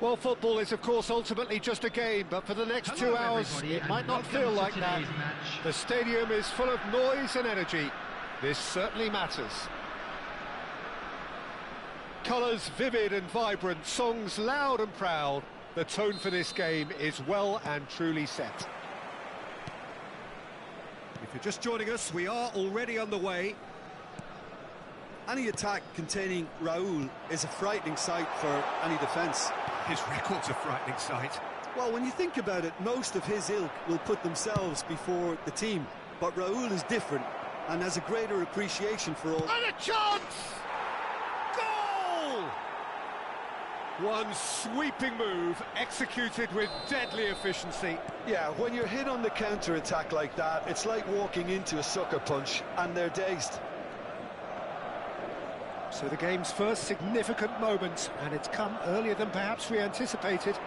Well, football is, of course, ultimately just a game, but for the next 2 hours, it might not feel like that. The stadium is full of noise and energy. This certainly matters. Colours vivid and vibrant, songs loud and proud. The tone for this game is well and truly set. If you're just joining us, we are already on the way. Any attack containing Raúl is a frightening sight for any defence. His record's a frightening sight. Well, when you think about it, most of his ilk will put themselves before the team. But Raúl is different and has a greater appreciation for all... And a chance! Goal! One sweeping move, executed with deadly efficiency. Yeah, when you're hit on the counter-attack like that, it's like walking into a sucker punch, and they're dazed. So the game's first significant moment, and it's come earlier than perhaps we anticipated.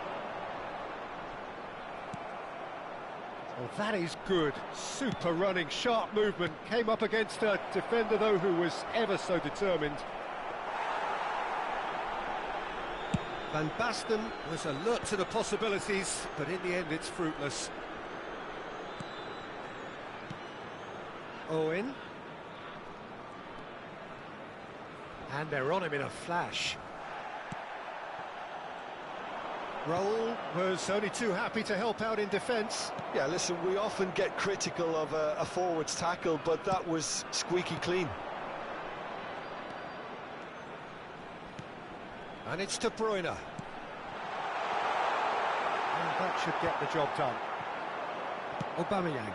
Well, that is good. Super running, sharp movement. Came up against a defender, though, who was ever so determined. Van Basten was alert to the possibilities, but in the end it's fruitless. Owen. And they're on him in a flash. Raúl was only too happy to help out in defence. Yeah, listen, we often get critical of a forward's tackle, but that was squeaky clean. And it's De Bruyne. And that should get the job done. Aubameyang.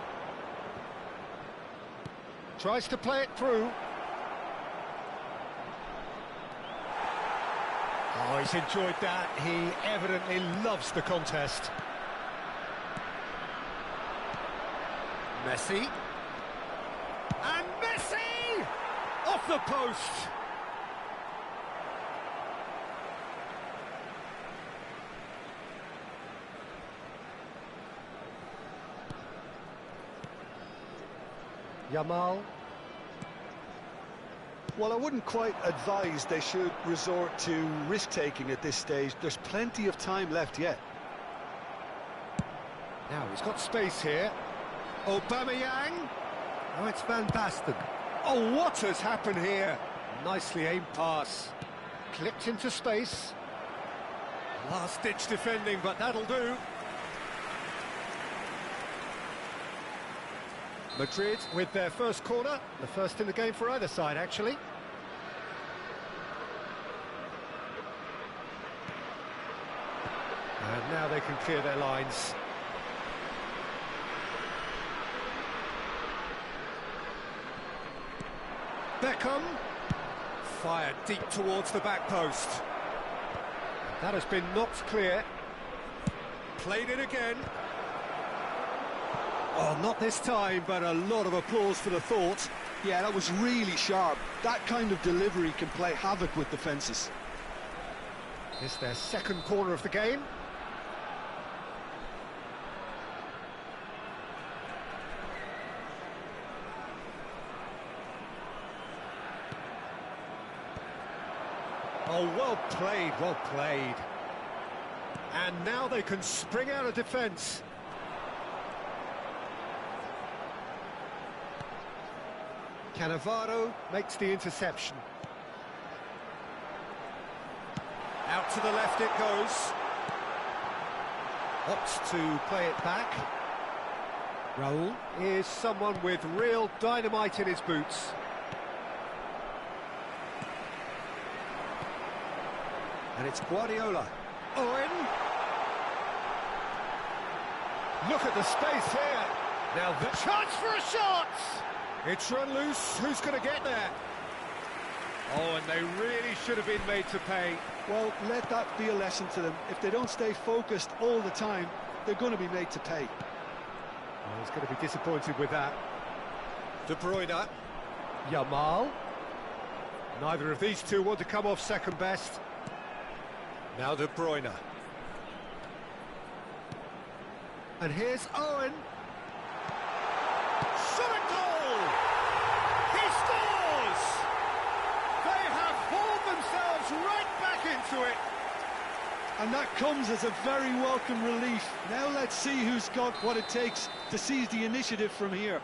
Tries to play it through. Oh, he's enjoyed that. He evidently loves the contest. Messi. And Messi! Off the post! Yamal. Well, I wouldn't quite advise they should resort to risk-taking at this stage. There's plenty of time left yet. Now he's got space here. Aubameyang. Oh, it's Van Basten. Oh, what has happened here? Nicely aimed pass. Clipped into space. Last-ditch defending, but that'll do. Madrid with their first corner, the first in the game for either side, actually. And now they can clear their lines. Beckham. Fired deep towards the back post. That has been knocked clear. Played it again. Oh, not this time, but a lot of applause for the thought. Yeah, that was really sharp. That kind of delivery can play havoc with defences. It's their second corner of the game. Oh, well played, well played. And now they can spring out of defence. Cannavaro makes the interception. Out to the left it goes. Opts to play it back. Raul is someone with real dynamite in his boots. And it's Guardiola. Owen. Look at the space here. Now the chance for a shot. It's run loose. Who's going to get there? Oh, and they really should have been made to pay. Well, let that be a lesson to them. If they don't stay focused all the time, they're going to be made to pay. Oh, he's going to be disappointed with that. De Bruyne. Yamal. Neither of these two want to come off second best. Now De Bruyne. And here's Owen. Shot a goal! He scores! They have hauled themselves right back into it. And that comes as a very welcome relief. Now let's see who's got what it takes to seize the initiative from here.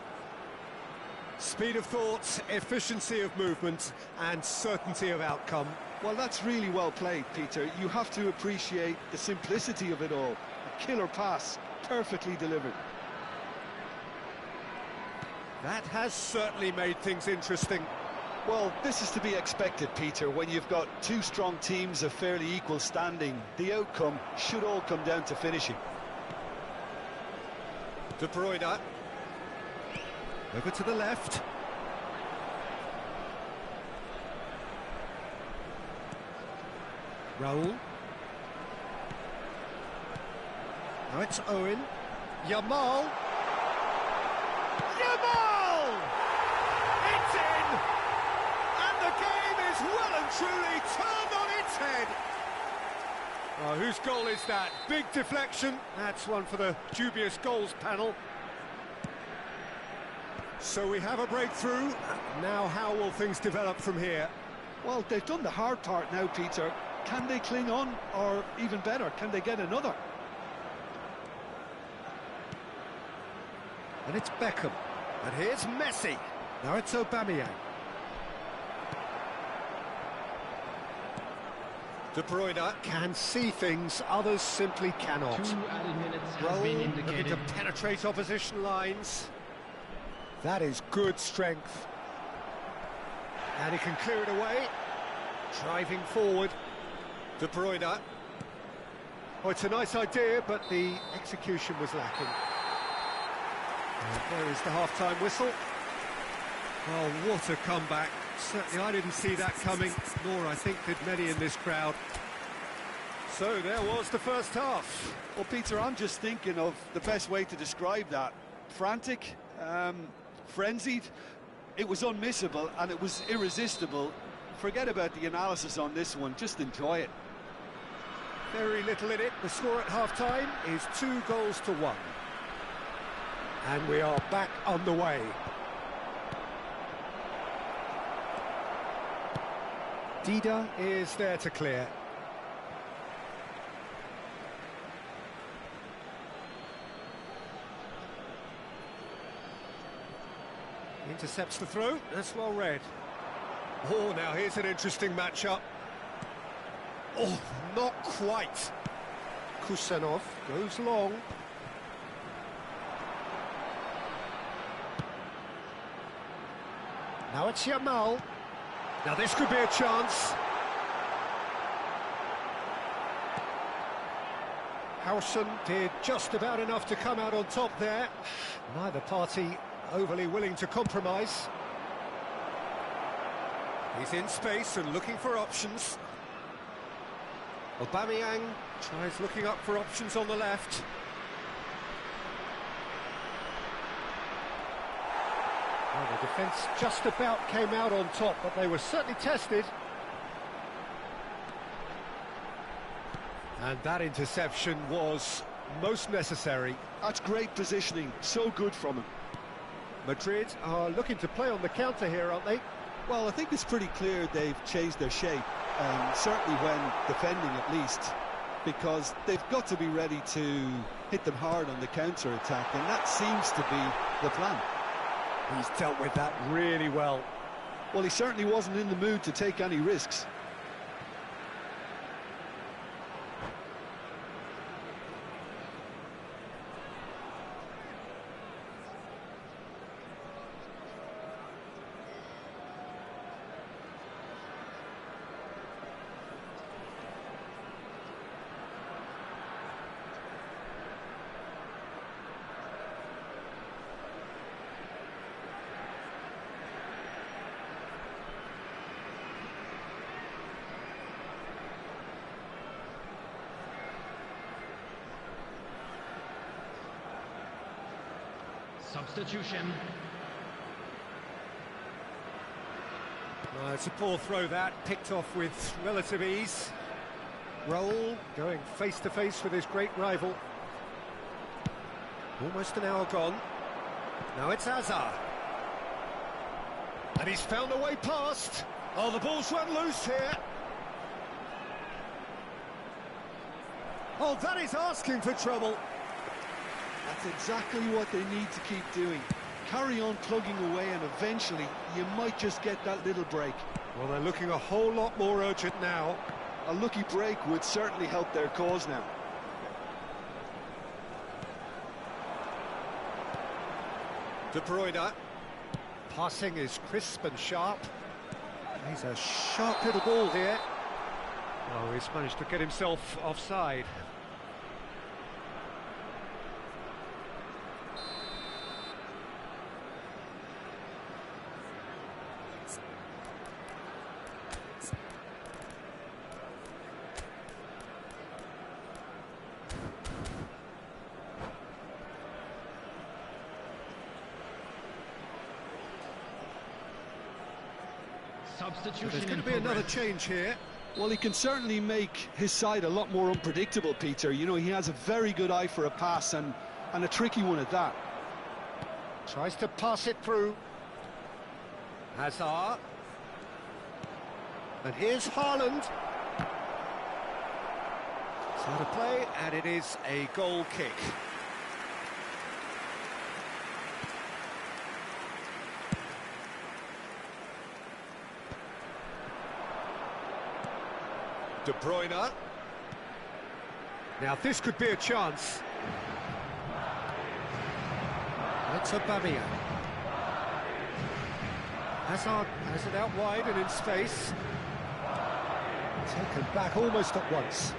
Speed of thought, efficiency of movement, and certainty of outcome. Well, that's really well played, Peter. You have to appreciate the simplicity of it all. A killer pass, perfectly delivered. That has certainly made things interesting. Well, this is to be expected, Peter, when you've got two strong teams of fairly equal standing. The outcome should all come down to finishing. De Bruyne. Over to the left. Raul. Now it's Owen. Yamal. Yamal! It's in! And the game is well and truly turned on its head. Oh, whose goal is that? Big deflection. That's one for the dubious goals panel. So we have a breakthrough. Now how will things develop from here? Well, they've done the hard part now, Peter. Can they cling on, or even better, can they get another? And it's Beckham. And here's Messi. Now it's Aubameyang. De Bruyne can see things others simply cannot. 2 added minutes have been indicated. Looking to penetrate opposition lines. That is good strength. And he can clear it away. Driving forward. De Bruyne. Oh, it's a nice idea, but the execution was lacking. And there is the half-time whistle. Oh, what a comeback. Certainly I didn't see that coming, nor I think did many in this crowd. So there was the first half. Well, Peter, I'm just thinking of the best way to describe that. Frantic, frenzied. It was unmissable and it was irresistible. Forget about the analysis on this one, just enjoy it. Very little in it. The score at half-time is 2-1. And we are back on the way. Dida is there to clear. Intercepts the throw. That's well read. Oh, now here's an interesting matchup. Oh, not quite. Kusanov goes long. Now it's Yamal. Now this could be a chance. Howson did just about enough to come out on top there. Neither party overly willing to compromise. He's in space and looking for options. Aubameyang tries looking up for options on the left. Well, the defence just about came out on top, but they were certainly tested. And that interception was most necessary. That's great positioning, so good from him. Madrid are looking to play on the counter here, aren't they? Well, I think it's pretty clear they've changed their shape, certainly when defending at least, because they've got to be ready to hit them hard on the counter-attack, and that seems to be the plan. He's dealt with that really well. Well, he certainly wasn't in the mood to take any risks. Substitution. It's a poor throw that, picked off with relative ease. Roll, going face to face with his great rival. Almost an hour gone. Now it's Hazard. And he's found a way past. Oh, the ball's run loose here. Oh, that is asking for trouble. That's exactly what they need to keep doing. Carry on plugging away, and eventually you might just get that little break. Well, they're looking a whole lot more urgent now. A lucky break would certainly help their cause now. De Bruyne. Passing is crisp and sharp. He's a sharp little ball here. Oh, he's managed to get himself offside. Substitution. There's going to be another change here. Well, he can certainly make his side a lot more unpredictable, Peter. You know, he has a very good eye for a pass, and a tricky one at that. Tries to pass it through. Hazard. And here's Haaland. It's out of play, and it is a goal kick. De Bruyne. Now this could be a chance. It's Aubameyang. Hazard has it out wide and in space. Taken back almost at once.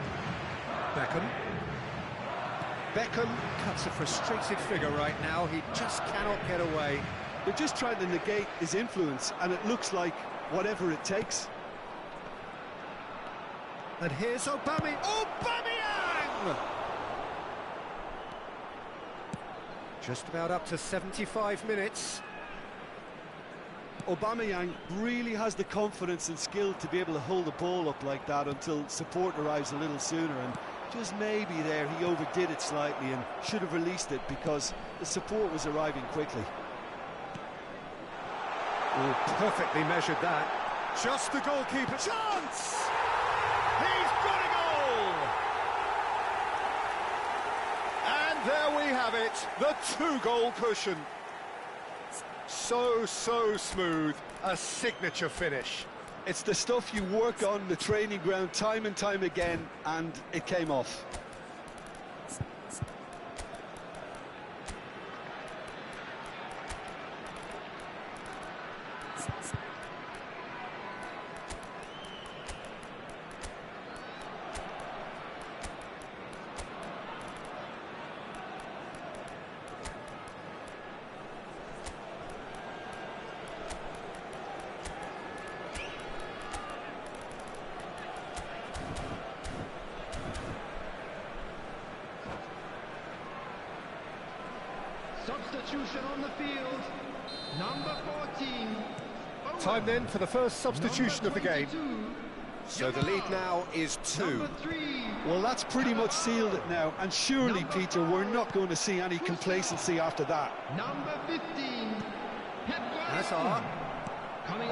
Beckham cuts a frustrated figure right now. He just cannot get away. They're just trying to negate his influence, and it looks like whatever it takes. And here's Aubameyang! Just about up to 75 minutes. Aubameyang really has the confidence and skill to be able to hold the ball up like that until support arrives a little sooner, and just maybe there he overdid it slightly and should have released it because the support was arriving quickly. Oh, perfectly measured that. Just the goalkeeper. Chance! He's got a goal! And there we have it, the two-goal cushion. So smooth, a signature finish. It's the stuff you work on the training ground time and time again, and it came off. Substitution on the field. Number 14. Time then for the first substitution of the game. So the lead now is 2. Well, that's pretty much sealed it now, and surely, Peter, we're not going to see any complacency after that. Number 15. Hazard.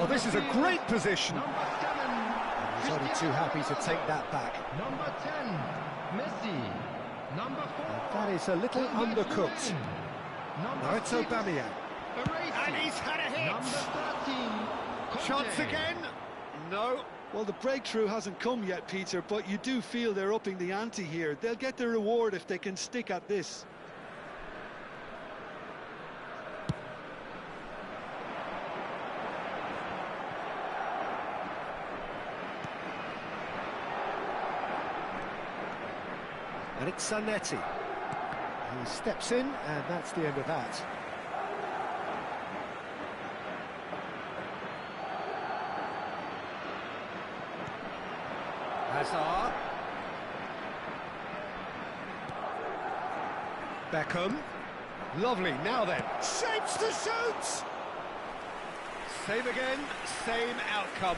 Oh, this is a great position. Number 7. He's only too happy to take that back. Number 10. Messi. Number 4. That is a little undercooked. Now it's Aubameyang. And he's had a hit. Number 13. Chance Conte. again. No. Well, the breakthrough hasn't come yet, Peter, but you do feel they're upping the ante here. They'll get their reward if they can stick at this. And it's Zanetti. He steps in, and that's the end of that. Hazard. Beckham. Lovely, now then. Shapes to shoot! Same again, same outcome.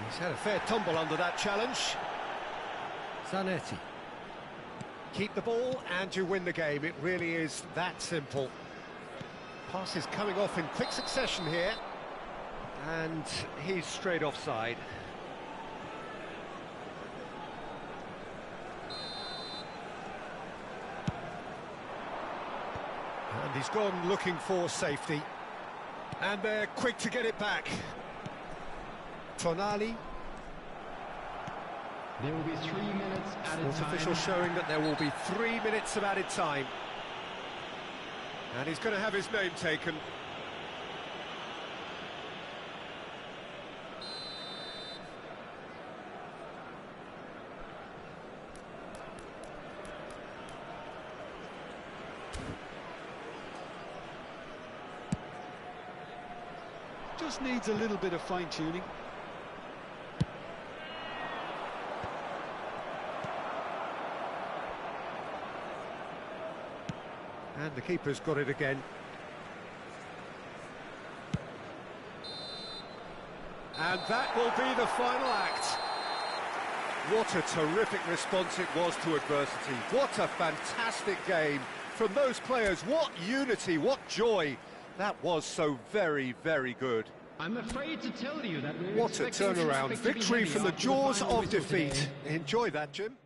He's had a fair tumble under that challenge. Zanetti. Keep the ball and you win the game. It really is that simple. Passes coming off in quick succession here. And he's straight offside. And he's gone looking for safety. And they're quick to get it back. Tonali. There will be 3 minutes added Sports time. official showing that there will be 3 minutes of added time. And he's going to have his name taken. Just needs a little bit of fine-tuning. And the keeper's got it again. And that will be the final act. What a terrific response it was to adversity. What a fantastic game from those players. What unity, what joy. That was so very, very good. I'm afraid to tell you that we're What a expecting turnaround. traffic to be Victory heavy from the after jaws final of whistle defeat. today. Enjoy that, Jim.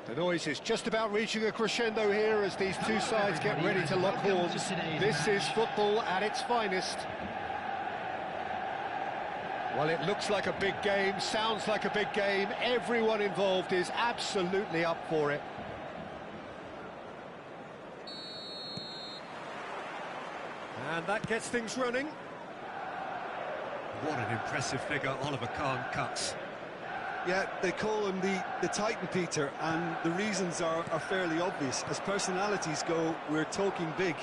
The noise is just about reaching a crescendo here as these two sides get ready to lock horns. This is football at its finest. Well, it looks like a big game, sounds like a big game. Everyone involved is absolutely up for it. And that gets things running. What an impressive figure Oliver Kahn cuts. Yeah, they call him the Titan, Peter, and the reasons are fairly obvious. As personalities go, we're talking big.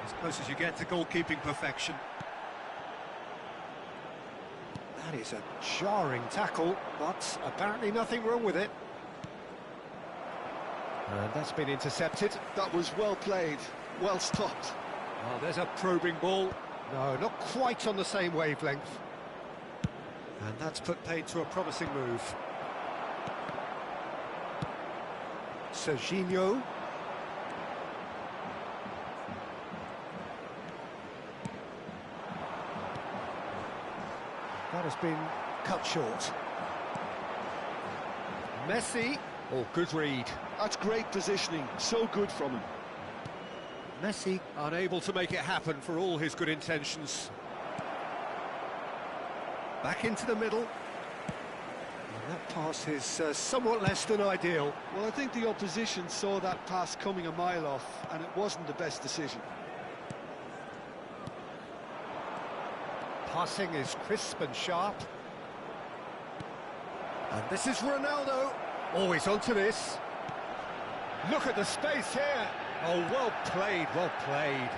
As close as you get to goalkeeping perfection. That is a jarring tackle, but apparently nothing wrong with it. And that's been intercepted. That was well played, well stopped. Oh, there's a probing ball. No, not quite on the same wavelength. And that's put paid to a promising move. Serginho. That has been cut short. Messi. Oh, good read. That's great positioning, so good from him. Messi unable to make it happen for all his good intentions. Back into the middle. And that pass is somewhat less than ideal. Well, I think the opposition saw that pass coming a mile off, and it wasn't the best decision. Passing is crisp and sharp. And this is Ronaldo. Always onto this. Look at the space here. Oh, well played, well played.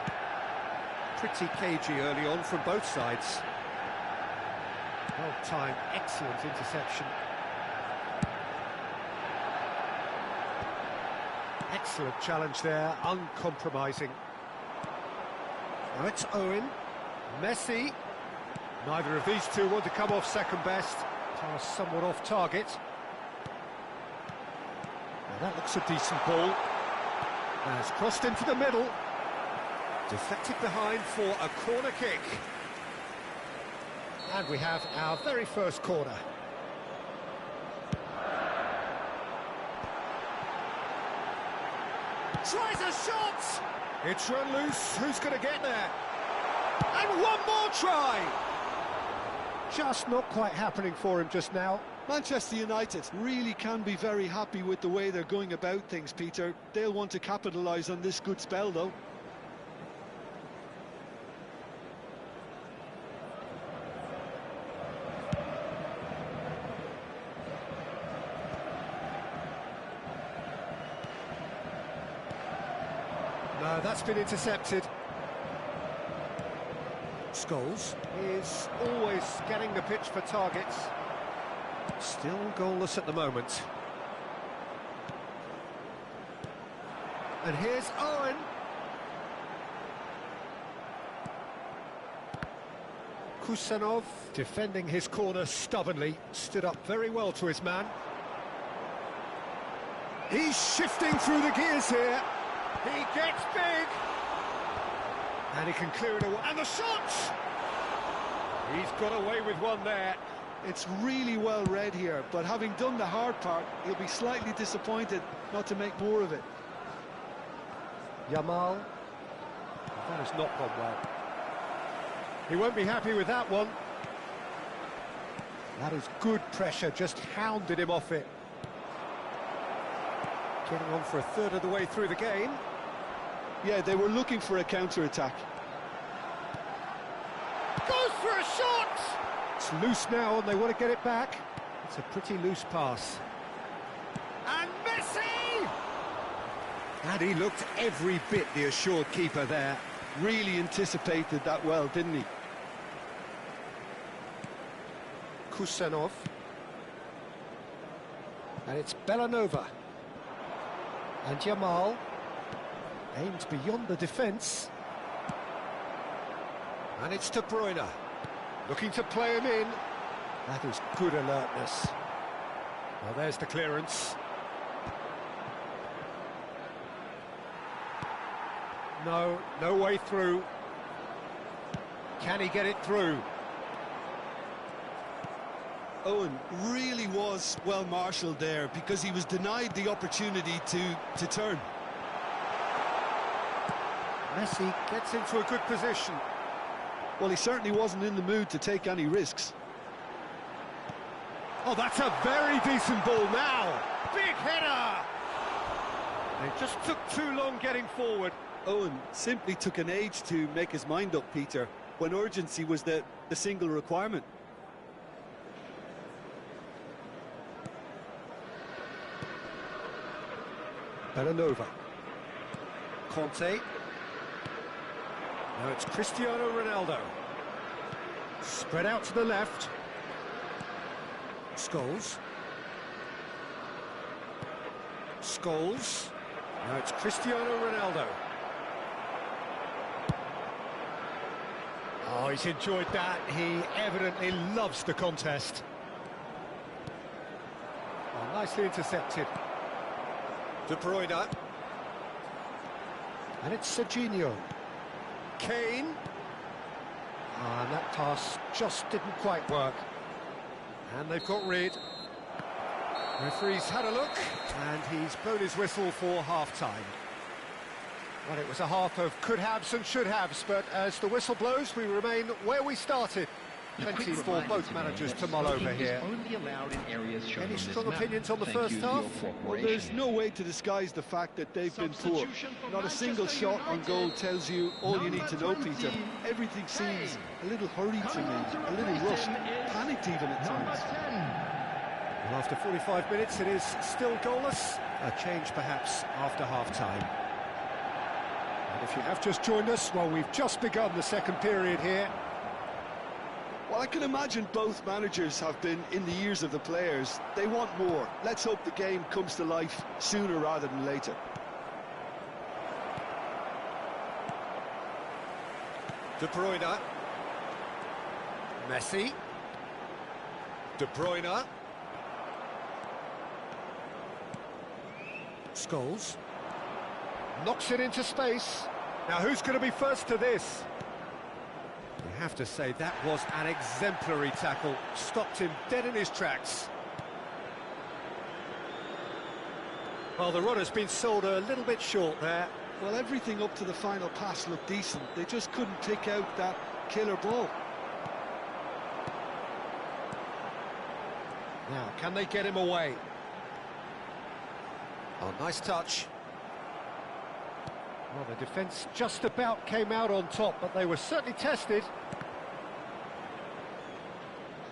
Pretty cagey early on from both sides. Well timed, excellent interception. Excellent challenge there, uncompromising. Now it's Owen. Messi. Neither of these two want to come off second best. Pass somewhat off target. Now that looks a decent ball. Now it's crossed into the middle. Deflected behind for a corner kick. And we have our very first corner. Tries a shot! It's run loose, who's going to get there? And one more try! Just not quite happening for him just now. Manchester United really can be very happy with the way they're going about things, Peter. They'll want to capitalise on this good spell, though. No, that's been intercepted. Scholes is always scanning the pitch for targets. Still goalless at the moment. And here's Owen. Kusanov defending his corner stubbornly, stood up very well to his man. He's shifting through the gears here. He gets big. And he can clear it away. And the shot! He's got away with one there. It's really well read here, but having done the hard part, he'll be slightly disappointed not to make more of it. Yamal. That has not gone well. He won't be happy with that one. That is good pressure, just hounded him off it. Getting on for a third of the way through the game. Yeah, they were looking for a counter-attack. Goes for a shot! It's loose now and they want to get it back. It's a pretty loose pass. And Messi! And he looked every bit the assured keeper there. Really anticipated that well, didn't he? Kusanov. And it's Bellanova. And Yamal aimed beyond the defence. And it's De Bruyne. Looking to play him in. That is good alertness. Well, there's the clearance. No way through. Can he get it through? Owen really was well marshalled there because he was denied the opportunity to turn. Messi gets into a good position. Well, he certainly wasn't in the mood to take any risks. Oh, that's a very decent ball now. Big header! They just took too long getting forward. Owen simply took an age to make his mind up, Peter, when urgency was the single requirement. Bellanova. Conte. Now it's Cristiano Ronaldo. Spread out to the left. Scholes. Scholes. Now it's Cristiano Ronaldo. Oh, he's enjoyed that. He evidently loves the contest. Oh, nicely intercepted. De Bruyne. And it's Serginho. Kane. And that pass just didn't quite work. And they've got rid. Referee's had a look, and he's blown his whistle for half-time. Well, it was a half of could-haves and should-haves, but as the whistle blows, we remain where we started. Plenty for both managers to mull over here. Any strong opinions on the first half? Well, there's no way to disguise the fact that they've been poor. Not a single shot on goal tells you all you need to know, Peter. Everything seems a little hurried to me, a little rushed, panicked even at times. Well, after 45 minutes, it is still goalless. A change, perhaps, after half-time. And if you have just joined us, well, we've just begun the second period here. Well, I can imagine both managers have been in the ears of the players. They want more. Let's hope the game comes to life sooner rather than later. De Bruyne. Messi. De Bruyne. Scholes. Knocks it into space. Now, who's going to be first to this? We have to say that was an exemplary tackle. Stopped him dead in his tracks. Well, the runner's been sold a little bit short there. Well, everything up to the final pass looked decent. They just couldn't pick out that killer ball. Now, can they get him away? Oh, nice touch. Well, the defence just about came out on top, but they were certainly tested.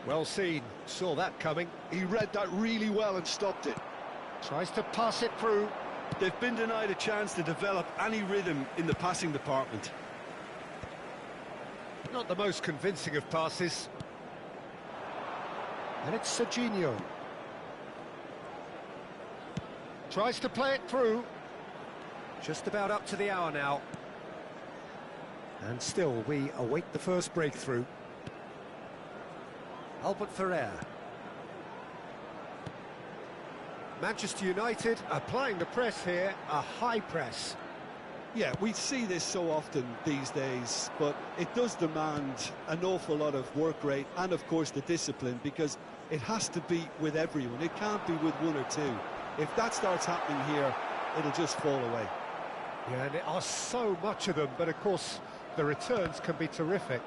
Well seen, saw that coming. He read that really well and stopped it. Tries to pass it through. They've been denied a chance to develop any rhythm in the passing department. Not the most convincing of passes. And it's Serginho. Tries to play it through. Just about up to the hour now. And still, we await the first breakthrough. Albert Ferrer. Manchester United applying the press here, a high press. Yeah, we see this so often these days, but it does demand an awful lot of work rate and, of course, the discipline, because it has to be with everyone. It can't be with one or two. If that starts happening here, it'll just fall away. Yeah, and there are so much of them, but of course the returns can be terrific.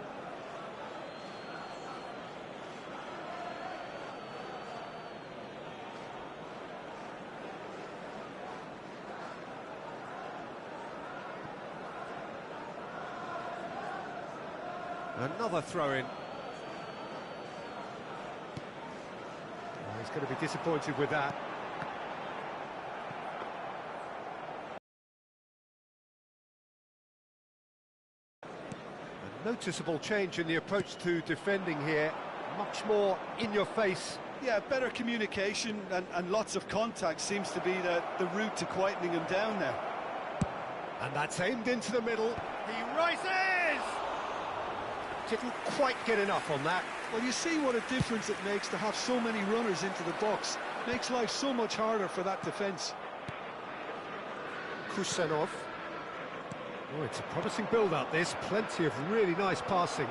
Another throw-in. Oh, he's going to be disappointed with that. Noticeable change in the approach to defending here, much more in your face. Yeah, better communication and lots of contact seems to be the route to quietening him down now. And that's aimed into the middle. He rises! Didn't quite get enough on that. Well, you see what a difference it makes to have so many runners into the box. Makes life so much harder for that defence. Kusanov. Oh, it's a promising build-up, this. Plenty of really nice passing.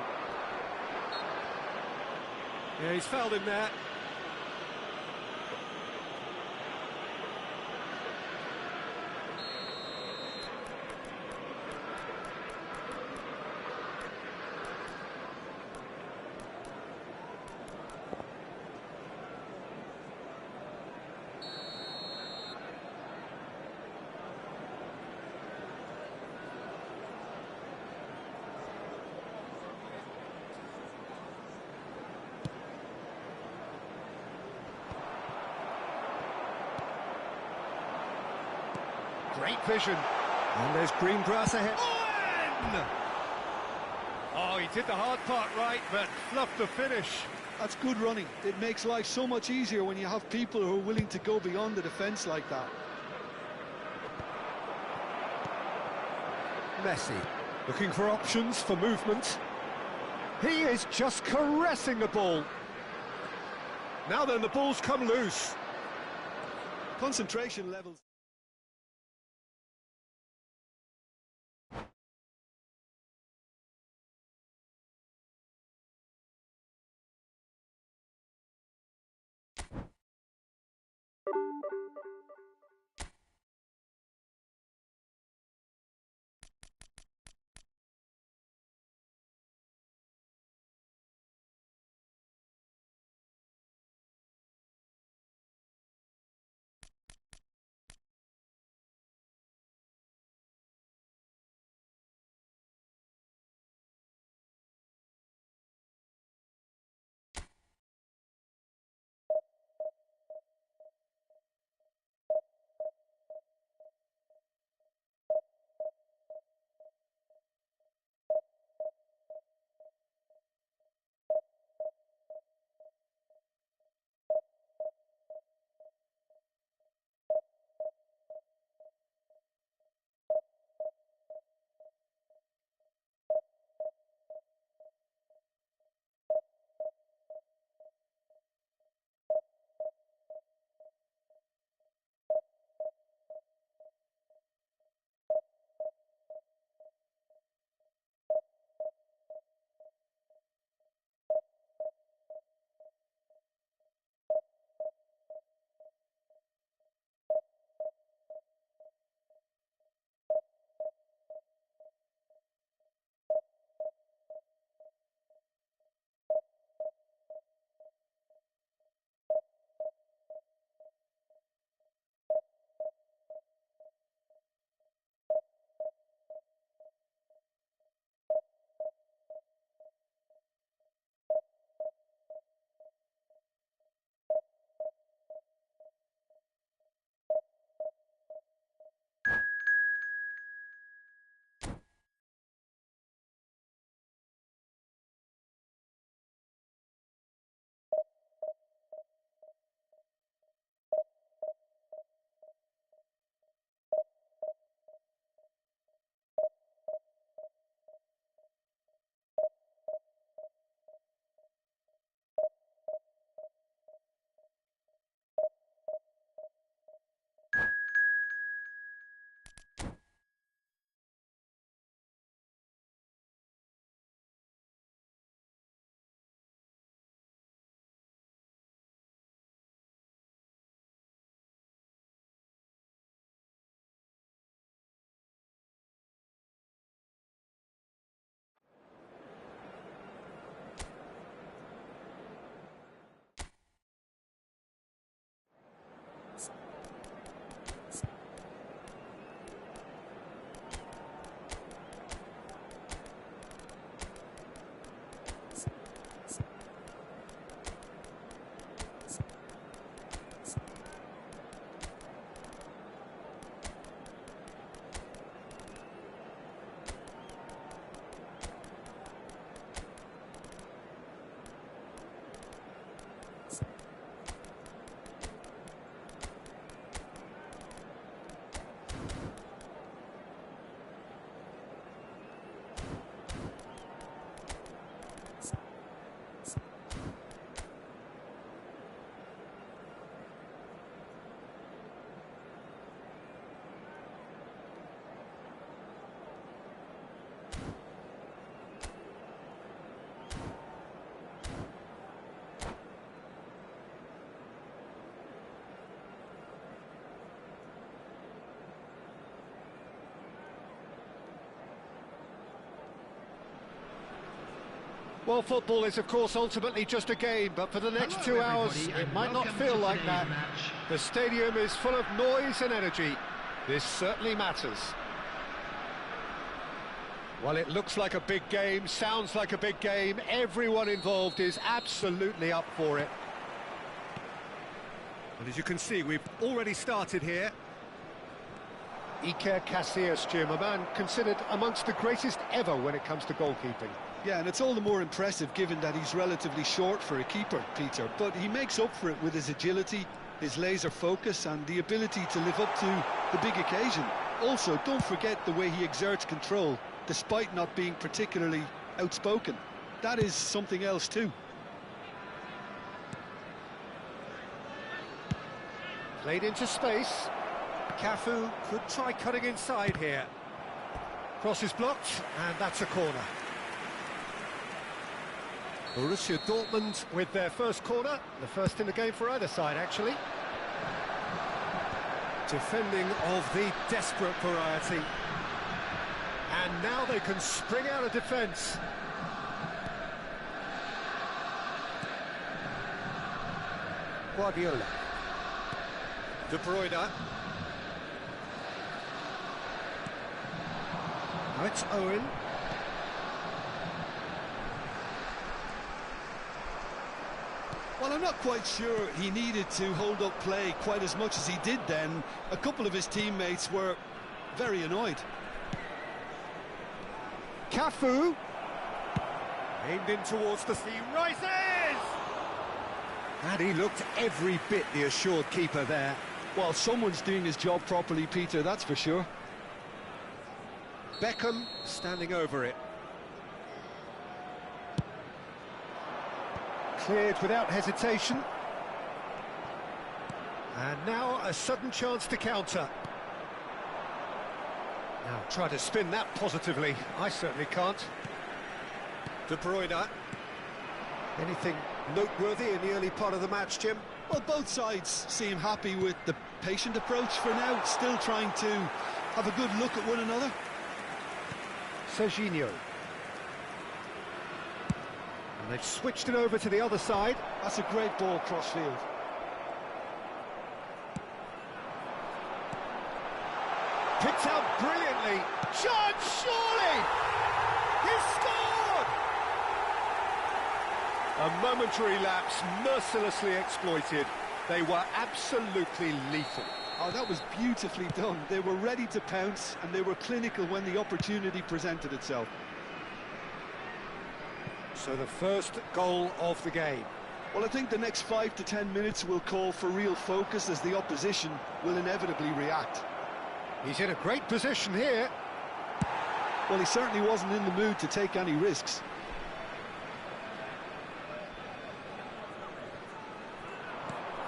Yeah, he's fouled him there. Great vision. And there's green grass ahead. Owen! Oh, he did the hard part right, but fluffed the finish. That's good running. It makes life so much easier when you have people who are willing to go beyond the defence like that. Messi, looking for options for movement. He is just caressing the ball. Now then, the ball's come loose. Concentration levels. Well, football is, of course, ultimately just a game, but for the next 2 hours, it might not feel like that. The stadium is full of noise and energy. This certainly matters. Well, it looks like a big game, sounds like a big game. Everyone involved is absolutely up for it. And as you can see, we've already started here. Iker Casillas, Jim, a man considered amongst the greatest ever when it comes to goalkeeping. Yeah, and it's all the more impressive given that he's relatively short for a keeper, Peter. But he makes up for it with his agility, his laser focus and the ability to live up to the big occasion. Also, don't forget the way he exerts control, despite not being particularly outspoken. That is something else too. Played into space. Cafu could try cutting inside here. Cross is blocked, and that's a corner. Borussia Dortmund with their first corner, the first in the game for either side, actually. Defending of the desperate variety. And now they can spring out of defence. Guardiola. De Bruyne. Now it's Owen. Well, I'm not quite sure he needed to hold up play quite as much as he did then. A couple of his teammates were very annoyed. Cafu. Aimed in towards the sea. Rises! And he looked every bit the assured keeper there. Well, someone's doing his job properly, Peter, that's for sure. Beckham standing over it. Cleared without hesitation. And now a sudden chance to counter. Now try to spin that positively. I certainly can't. De Bruyne. Anything noteworthy in the early part of the match, Jim? Well, both sides seem happy with the patient approach for now, still trying to have a good look at one another. Serginho. And they've switched it over to the other side. That's a great ball cross-field. Picked out brilliantly. Chance, surely! He scored! A momentary lapse, mercilessly exploited. They were absolutely lethal. Oh, that was beautifully done. They were ready to pounce, and they were clinical when the opportunity presented itself. So the first goal of the game. Well, I think the next 5 to 10 minutes will call for real focus as the opposition will inevitably react. He's in a great position here. Well, he certainly wasn't in the mood to take any risks.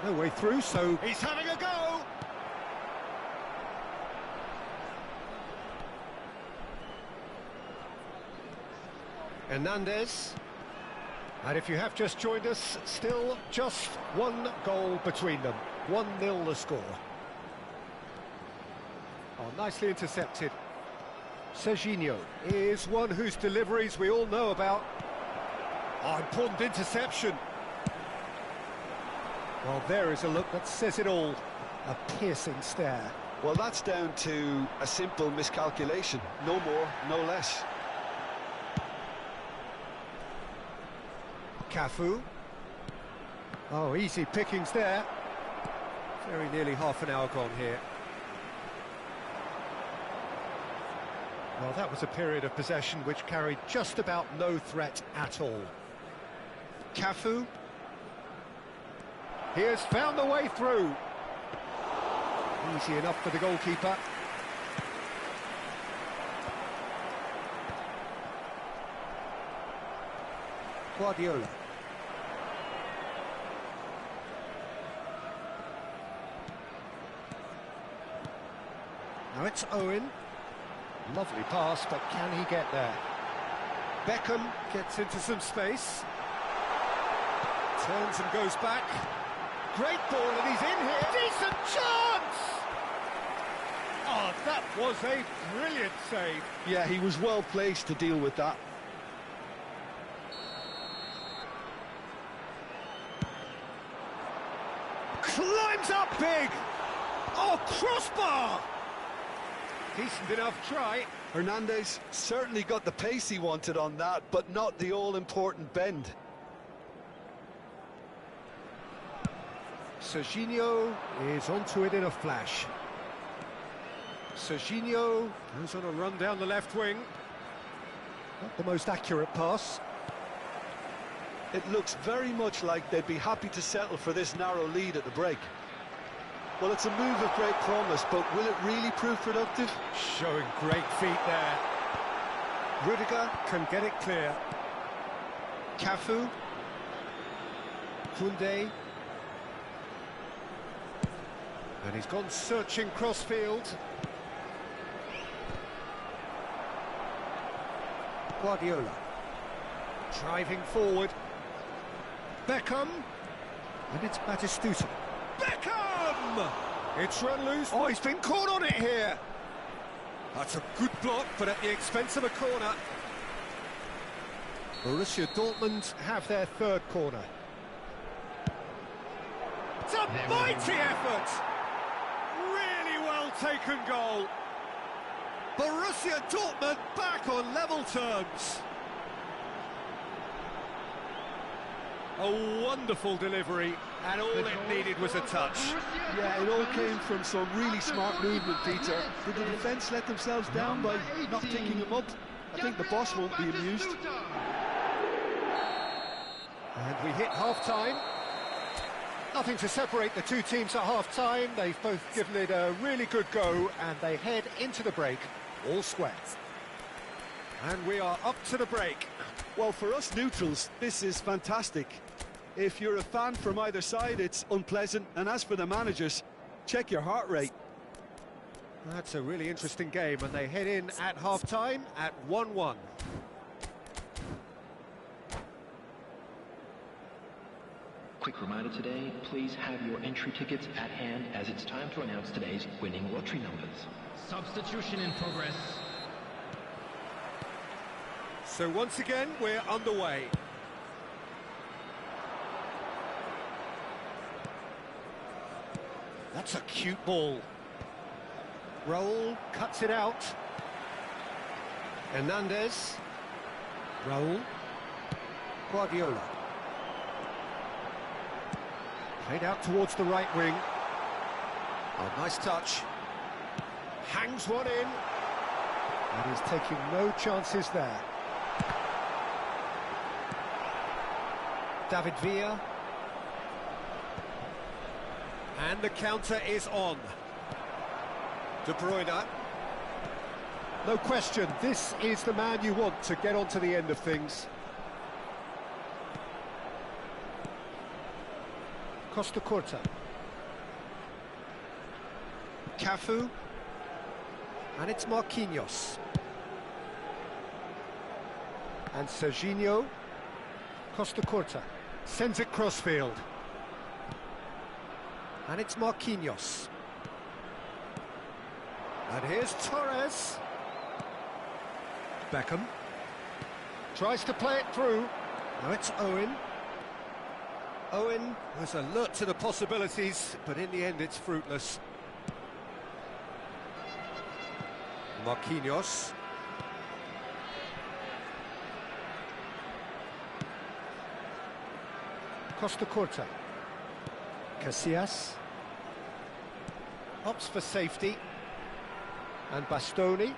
No way through, so he's having a go! Hernandez. And if you have just joined us, still just one goal between them. 1-0 the score. Oh, nicely intercepted. Serginho is one whose deliveries we all know about. Oh, important interception. Well, there is a look that says it all. A piercing stare. Well, that's down to a simple miscalculation. No more, no less. Cafu. Oh, easy pickings there. Very nearly half an hour gone here. Well, that was a period of possession which carried just about no threat at all. Cafu. He has found the way through. Easy enough for the goalkeeper. Guardiola. Now it's Owen. Lovely pass, but can he get there? Beckham gets into some space. Turns and goes back. Great ball, and he's in here. Decent chance! Oh, that was a brilliant save. Yeah, he was well placed to deal with that. Climbs up big. Oh, crossbar! Decent enough try. Hernandez certainly got the pace he wanted on that, but not the all-important bend. Serginho is onto it in a flash. Serginho goes on a run down the left wing. Not the most accurate pass. It looks very much like they'd be happy to settle for this narrow lead at the break. Well, it's a move of great promise, but will it really prove productive? Showing great feet there. Rudiger can get it clear. Cafu. Koundé. And he's gone searching crossfield. Guardiola. Driving forward. Beckham. And it's Batistuta. Beckham! It's run loose. Oh, he's been caught on it here. That's a good block, but at the expense of a corner. Borussia Dortmund have their third corner. It's a mighty effort! Really well taken goal. Borussia Dortmund back on level terms. A wonderful delivery, and all it needed was a touch. Yeah, it all came from some really smart movement, Peter. Did the defence let themselves down by not picking him up? I think the boss won't be amused. And we hit half-time. Nothing to separate the two teams at half-time. They've both given it a really good go, and they head into the break all square. And we are up to the break. Well, for us neutrals, this is fantastic. If you're a fan from either side, it's unpleasant. And as for the managers, check your heart rate. That's a really interesting game, and they head in at half-time at 1-1. Quick reminder today, please have your entry tickets at hand as it's time to announce today's winning lottery numbers. Substitution in progress. So once again, we're underway. That's a cute ball. Raul cuts it out. Hernandez. Raul. Guardiola. Played out towards the right wing. Oh, nice touch. Hangs one in. And he's taking no chances there. David Villa. And the counter is on. De Bruyne. No question, this is the man you want to get onto the end of things. Costa Curta. Cafu. And it's Marquinhos. And Serginho. Costa Curta. Sends it crossfield. And it's Marquinhos. And here's Torres. Beckham. Tries to play it through. Now it's Owen. Owen was alert to the possibilities, but in the end it's fruitless. Marquinhos. Costa Curta. Casillas. Opts for safety. And Bastoni.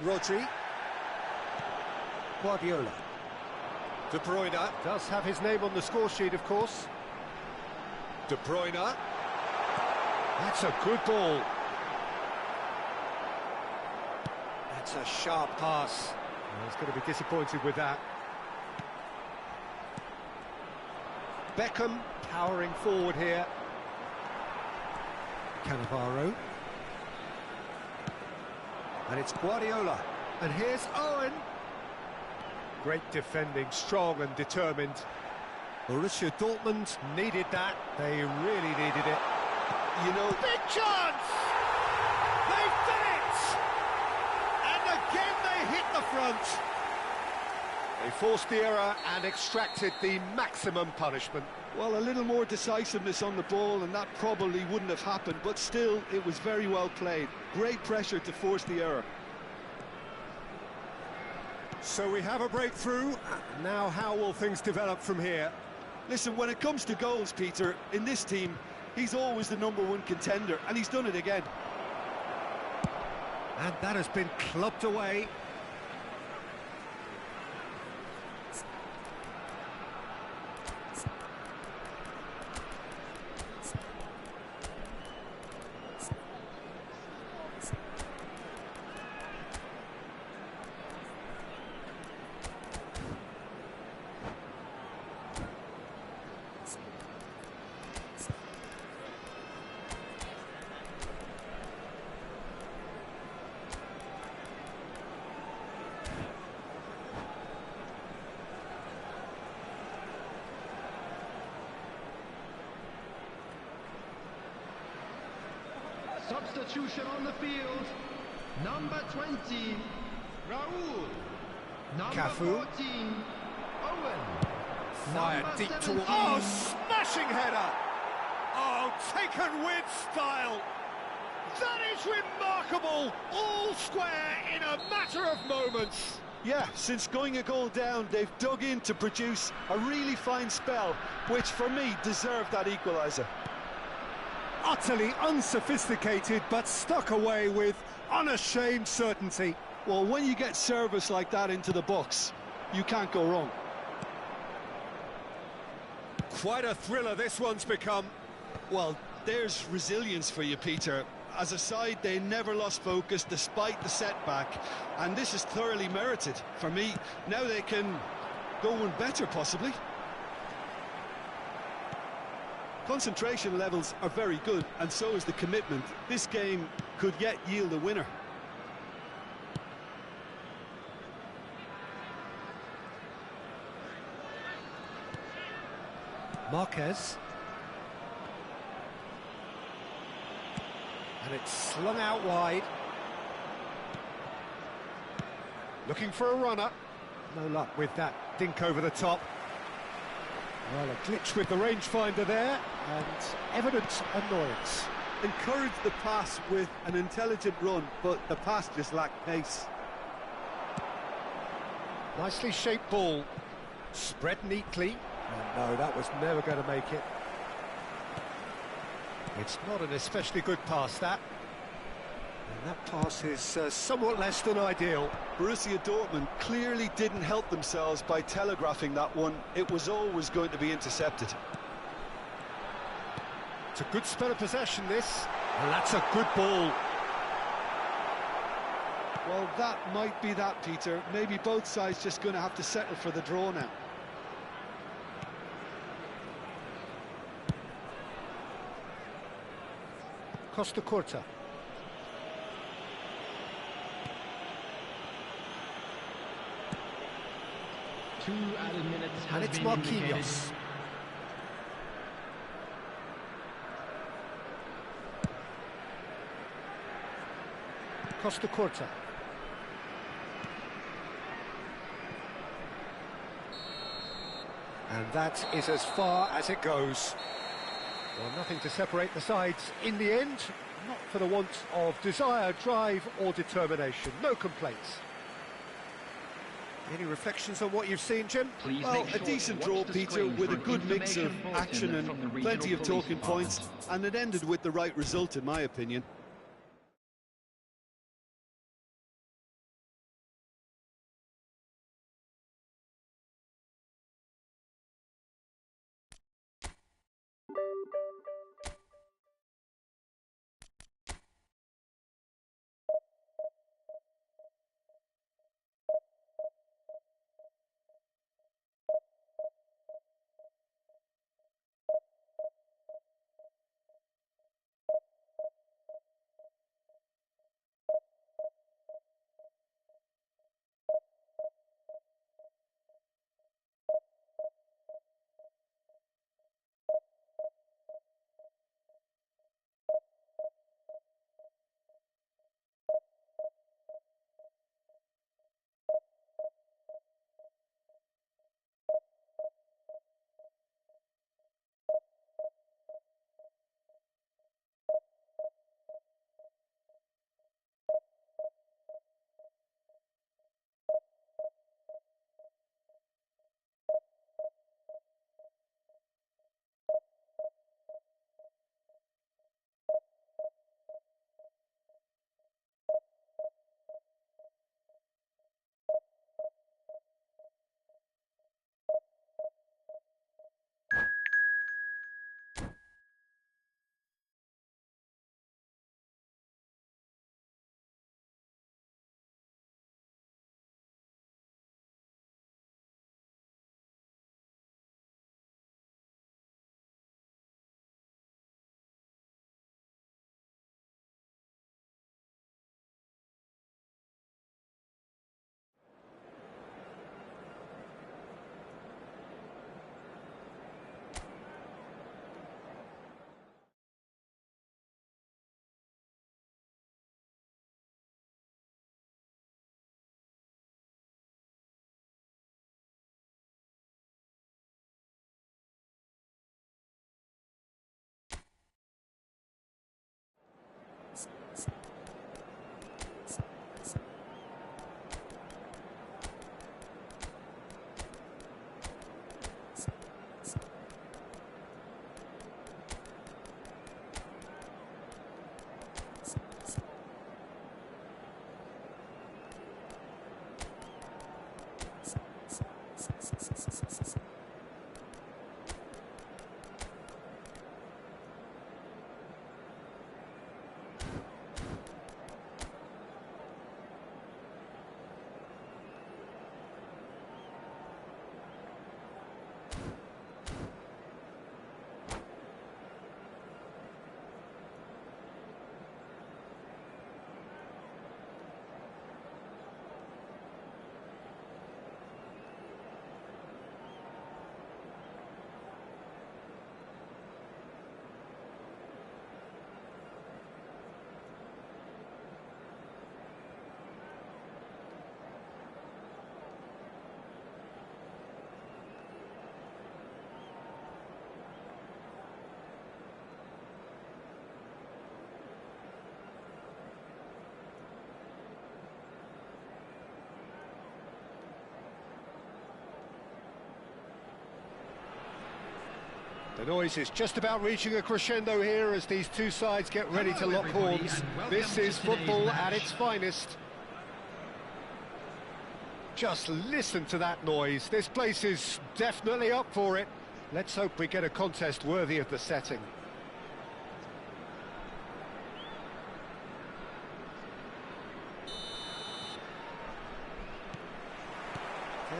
Rodri. Guardiola. De Bruyne does have his name on the score sheet, of course. De Bruyne. That's a good ball. That's a sharp pass. Well, he's going to be disappointed with that. Beckham powering forward here. Cannavaro. And it's Guardiola. And here's Owen. Great defending, strong and determined. Borussia Dortmund needed that. They really needed it. You know, big chance! They've done it! And again they hit the front. They forced the error and extracted the maximum punishment. well, a little more decisiveness on the ball and that probably wouldn't have happened, but still, it was very well played. Great pressure to force the error. So we have a breakthrough. Now how will things develop from here? Listen, when it comes to goals, Peter, in this team, he's always the #1 contender, and he's done it again. And that has been clubbed away. Substitution on the field. Number 20, Raul. Number Cafu. 14, Owen. Fire Number deep 17, towards... Oh, smashing header! Oh, taken with style! That is remarkable! All square in a matter of moments! Yeah, since going a goal down, they've dug in to produce a really fine spell, which for me deserved that equaliser. Utterly unsophisticated, but stuck away with unashamed certainty. Well, when you get service like that into the box, you can't go wrong. Quite a thriller this one's become. Well, there's resilience for you, Peter. As a side, they never lost focus despite the setback, and this is thoroughly merited. For me, now they can go one better, possibly. Concentration levels are very good, and so is the commitment. This game could yet yield a winner. Marquez. And it's slung out wide. Looking for a runner. No luck with that dink over the top. Well, a glitch with the rangefinder there, and evident annoyance. Encouraged the pass with an intelligent run, but the pass just lacked pace. Nicely shaped ball. Spread neatly. And no, that was never going to make it. It's not an especially good pass, that. And that pass is somewhat less than ideal. Borussia Dortmund clearly didn't help themselves by telegraphing that one. It was always going to be intercepted. It's a good spell of possession, this. And that's a good ball. Well, that might be that, Peter. Maybe both sides just going to have to settle for the draw now. Costa Curta. Two added minutes And has it's been indicated. Marquinhos. Costa Curta. And that is as far as it goes. Well, nothing to separate the sides in the end, not for the want of desire, drive or determination. No complaints. Any reflections on what you've seen, Jim? Please Well, make a sure decent to draw, watch the Peter, screen with a for an good mix of information bulletin action from the and regional plenty of police talking department. points, and it ended with the right result, in my opinion. The noise is just about reaching a crescendo here as these two sides get ready to lock horns. This is football at its finest. Just listen to that noise. This place is definitely up for it. Let's hope we get a contest worthy of the setting.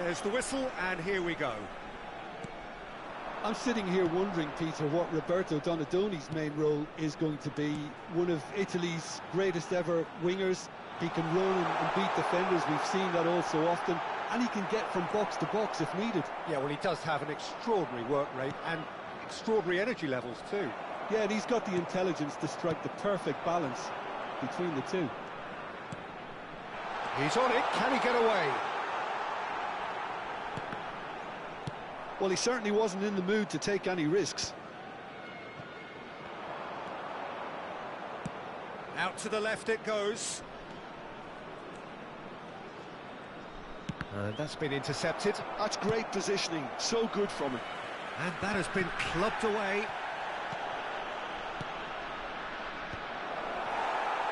There's the whistle, and here we go. I'm sitting here wondering, Peter, what Roberto Donadoni's main role is going to be. One of Italy's greatest ever wingers. He can run and beat defenders. We've seen that all so often. And he can get from box to box if needed. Yeah, well, he does have an extraordinary work rate and extraordinary energy levels too. Yeah, and he's got the intelligence to strike the perfect balance between the two. He's on it. Can he get away? Well, he certainly wasn't in the mood to take any risks. Out to the left it goes. And that's been intercepted. That's great positioning, so good from him. And that has been clubbed away.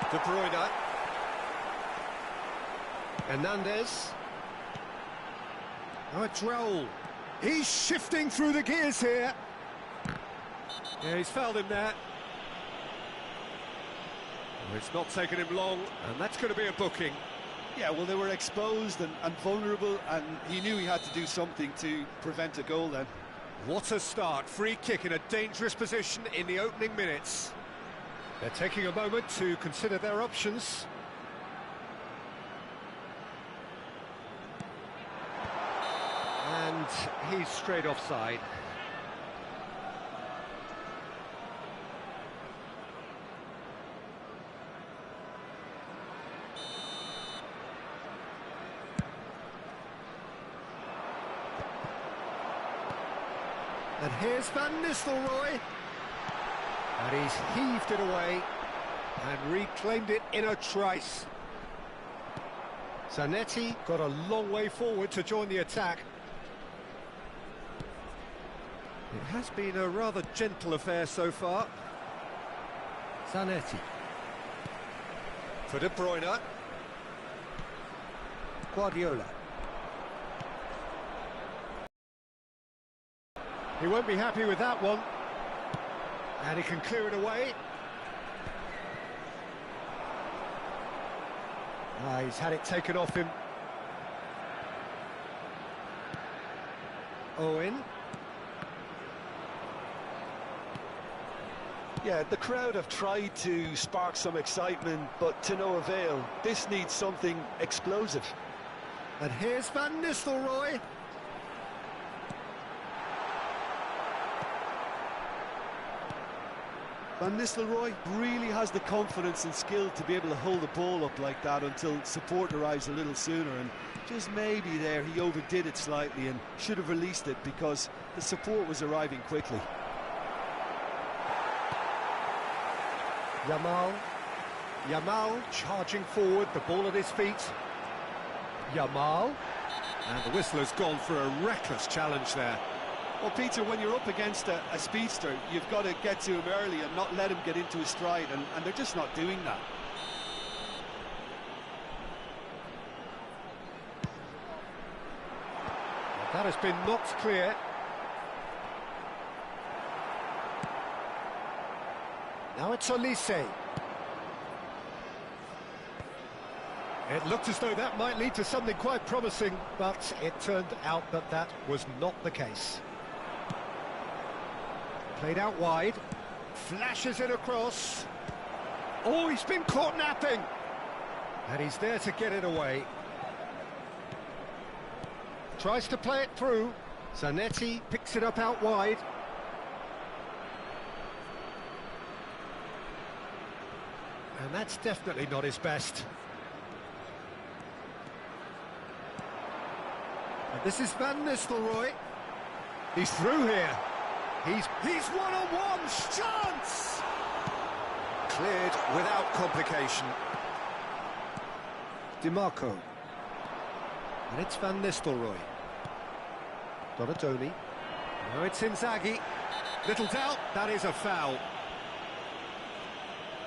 De Bruyne. Hernandez. Oh, it's Raul. He's shifting through the gears here. Yeah, he's fouled him there. Well, it's not taken him long, and that's going to be a booking. Yeah, well, they were exposed and vulnerable, and he knew he had to do something to prevent a goal then. What a start. Free kick in a dangerous position in the opening minutes. They're taking a moment to consider their options. And he's straight offside. And here's Van Nistelrooy. And he's heaved it away and reclaimed it in a trice. Zanetti got a long way forward to join the attack. It has been a rather gentle affair so far. Zanetti. For De Bruyne. Guardiola. He won't be happy with that one. And he can clear it away. He's had it taken off him. Owen. Yeah, the crowd have tried to spark some excitement, but to no avail. This needs something explosive. And here's Van Nistelrooy. Van Nistelrooy really has the confidence and skill to be able to hold the ball up like that until support arrives a little sooner, and just maybe there he overdid it slightly and should have released it because the support was arriving quickly. Yamal charging forward, the ball at his feet. Yamal. And the whistle has gone for a reckless challenge there. Well, Peter, when you're up against a speedster, you've got to get to him early and not let him get into his stride, and they're just not doing that. That has been knocked clear. Now it's Olise. It looked as though that might lead to something quite promising, but it turned out that that was not the case. Played out wide, flashes it across. Oh, he's been caught napping! And he's there to get it away. Tries to play it through. Zanetti picks it up out wide. And that's definitely not his best. And this is Van Nistelrooy. He's through here. He's one-on-one, chance! Cleared without complication. DiMarco. And it's Van Nistelrooy. Donatoni. Now it's Inzaghi. Little doubt, that is a foul.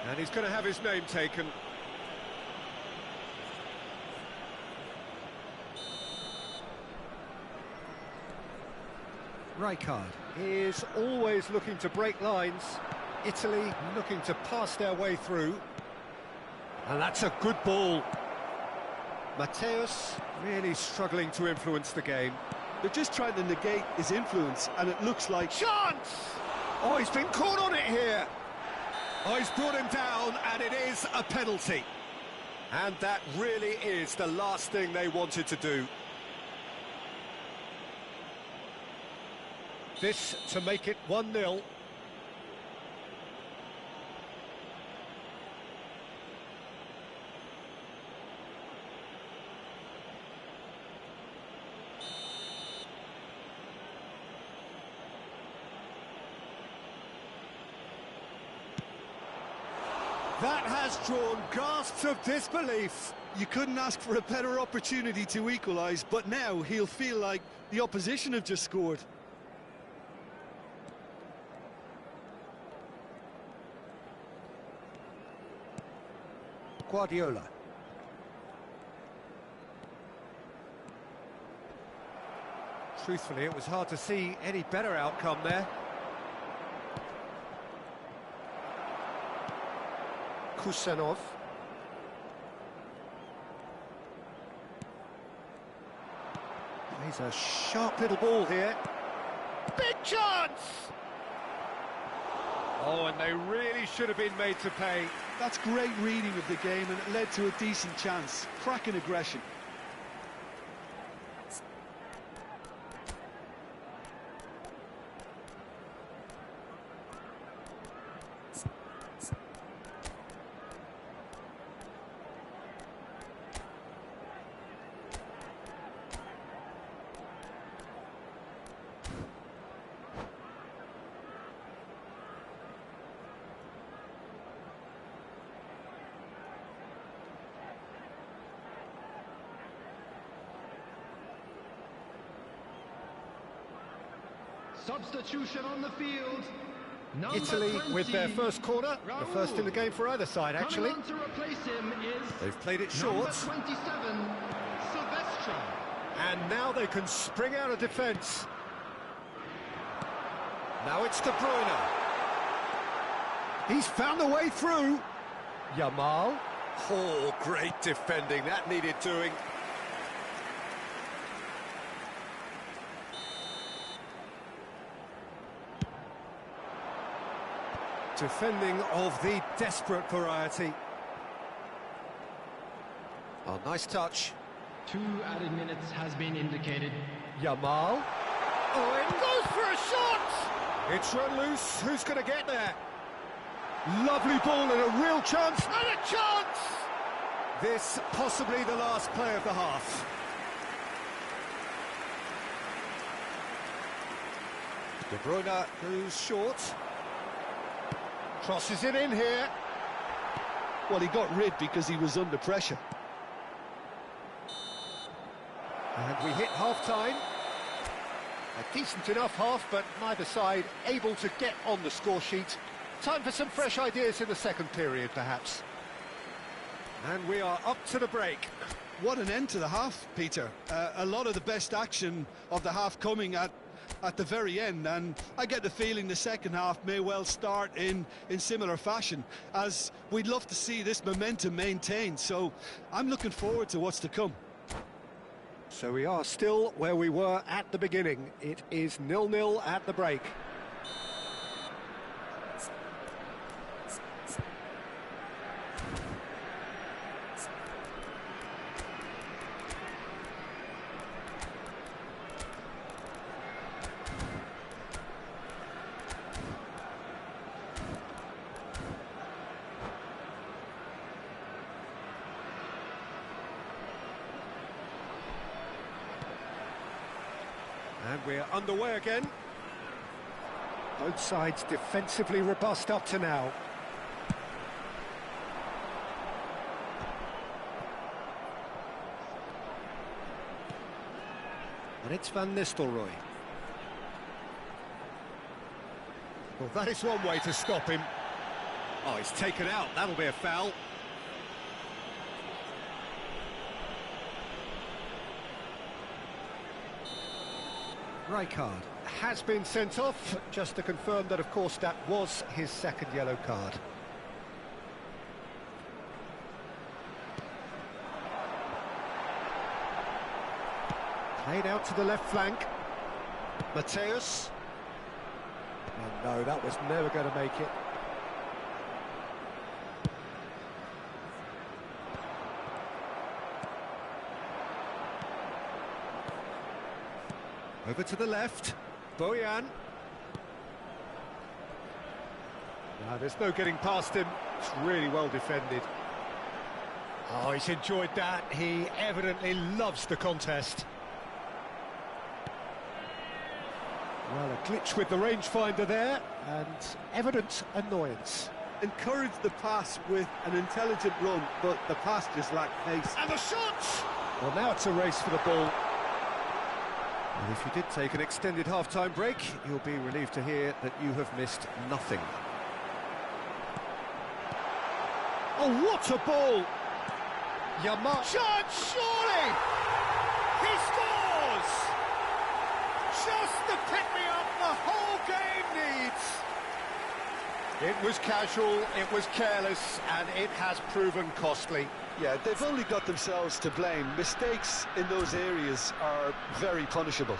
And he's going to have his name taken. Rijkaard is always looking to break lines. Italy looking to pass their way through. And that's a good ball. Matthäus really struggling to influence the game. They're just trying to negate his influence, and it looks like... Chance! Oh, he's been caught on it here. Oh, he's brought him down, and it is a penalty. And that really is the last thing they wanted to do. This to make it 1-0. That has drawn gasps of disbelief. You couldn't ask for a better opportunity to equalise, but now he'll feel like the opposition have just scored. Guardiola. Truthfully, it was hard to see any better outcome there. Kusanov. He's a sharp little ball here. Big chance! Oh, and they really should have been made to pay. That's great reading of the game, and it led to a decent chance. Cracking aggression. Substitution on the field. Italy 20, with their first corner, the first in the game for either side, actually. Coming on to replace him is They've played it short. number 27, Silvestre. And now they can spring out of defence. Now it's De Bruyne. He's found a way through. Yamal. Oh, great defending. That needed doing. Defending of the desperate variety. Oh, nice touch. 2 added minutes has been indicated. Yamal. Oh, it goes for a shot! It's run loose. Who's going to get there? Lovely ball and a real chance. And a chance! This possibly the last play of the half. De Bruyne goes short. Crosses it in here. Well, he got rid because he was under pressure. And we hit half-time. A decent enough half, but neither side able to get on the score sheet. Time for some fresh ideas in the second period, perhaps. And we are up to the break. What an end to the half, Peter. A lot of the best action of the half coming at the very end, and I get the feeling the second half may well start in similar fashion, as we'd love to see this momentum maintained. So I'm looking forward to what's to come. So we are still where we were at the beginning. It is 0-0 at the break. And we're underway again. Both sides defensively robust up to now. And it's Van Nistelrooy. Well, that is one way to stop him. Oh, he's taken out. That'll be a foul. Rijkaard has been sent off, just to confirm that, of course, that was his second yellow card. Played out to the left flank. Mateus. And no, that was never going to make it. Over to the left, Bojan. No, there's no getting past him. It's really well defended. Oh, he's enjoyed that. He evidently loves the contest. Well, a glitch with the rangefinder there, and evident annoyance. Encouraged the pass with an intelligent run, but the pass just lacked pace. And the shot! Well, now it's a race for the ball. And if you did take an extended half-time break, you'll be relieved to hear that you have missed nothing. Oh, what a ball! Yamar shot, surely! He scores! Just the pick-me-up the whole game needs! It was casual, it was careless, and it has proven costly. Yeah, they've only got themselves to blame. Mistakes in those areas are very punishable.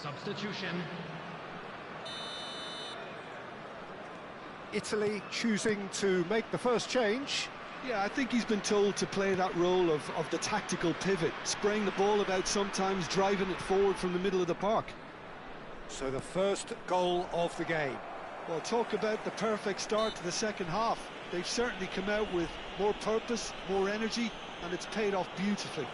Substitution. Italy choosing to make the first change. Yeah, I think he's been told to play that role of the tactical pivot, spraying the ball about sometimes, driving it forward from the middle of the park. So the first goal of the game. Well, talk about the perfect start to the second half. They've certainly come out with more purpose, more energy, and it's paid off beautifully.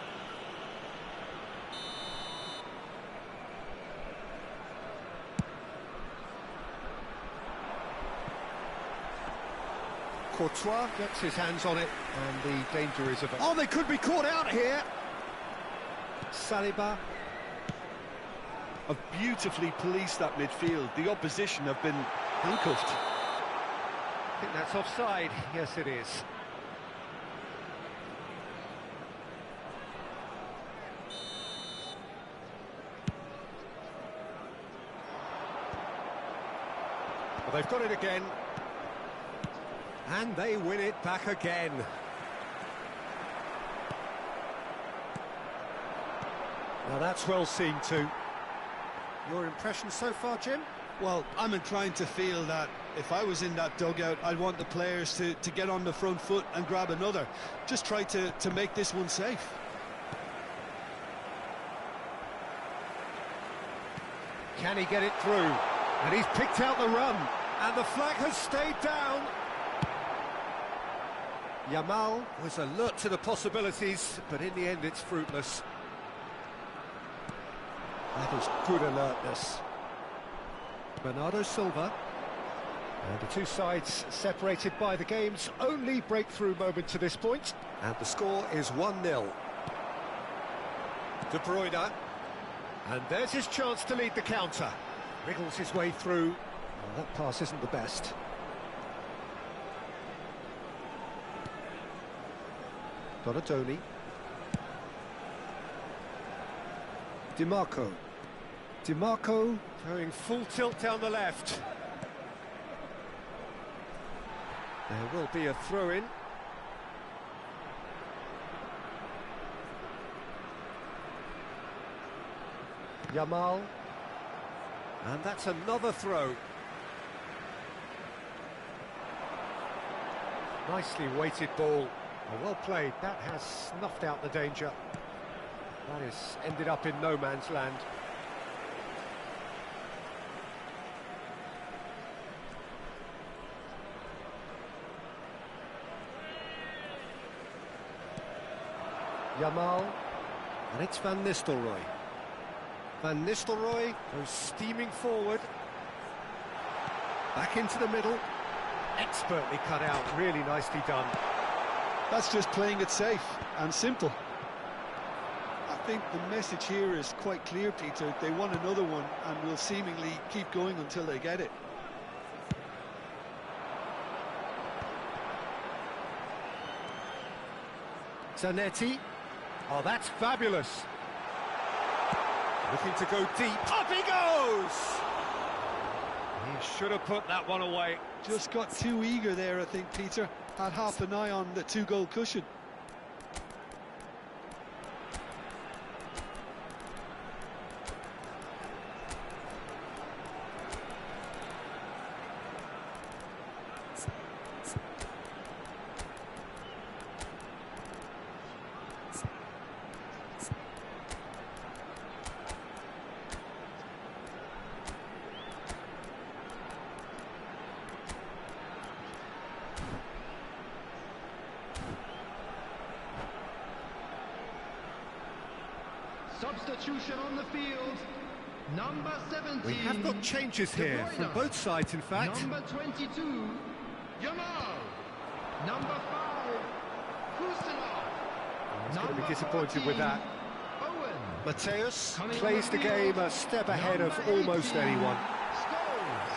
Courtois gets his hands on it, and the danger is averted. Oh, they could be caught out here. Saliba. Have beautifully policed that midfield. The opposition have been handcuffed. I think that's offside. Yes, it is. Well, they've got it again. And they win it back again. Now that's well seen too. Your impression so far, Jim? Well, I'm inclined to feel that if I was in that dugout, I'd want the players to get on the front foot and grab another. Just try to make this one safe. Can he get it through? And he's picked out the run. And the flag has stayed down. Yamal was alert to the possibilities, but in the end it's fruitless. That is good alertness. Bernardo Silva. And the two sides separated by the game's only breakthrough moment to this point. And the score is 1-0. De Bruyne. And there's his chance to lead the counter. Wriggles his way through. Well, that pass isn't the best. Donatoni. DiMarco. DiMarco going full tilt down the left. There will be a throw-in. Yamal. And that's another throw. Nicely weighted ball. Well played. That has snuffed out the danger. That has ended up in no man's land. Yamal. And it's Van Nistelrooy. Van Nistelrooy goes steaming forward. Back into the middle. Expertly cut out, really nicely done. That's just playing it safe and simple. I think the message here is quite clear, Peter. They want another one and will seemingly keep going until they get it. Zanetti. Oh, that's fabulous. Looking to go deep. Up he goes! He should have put that one away. Just got too eager there, I think, Peter. Had half an eye on the two-goal cushion. Substitution on the field. Number 17. We have got changes here from both sides, in fact. Number 22, Yamal. Number 5, Kusanov. He's going to be disappointed with that. Owen. Mateus plays the game a step ahead of almost anyone.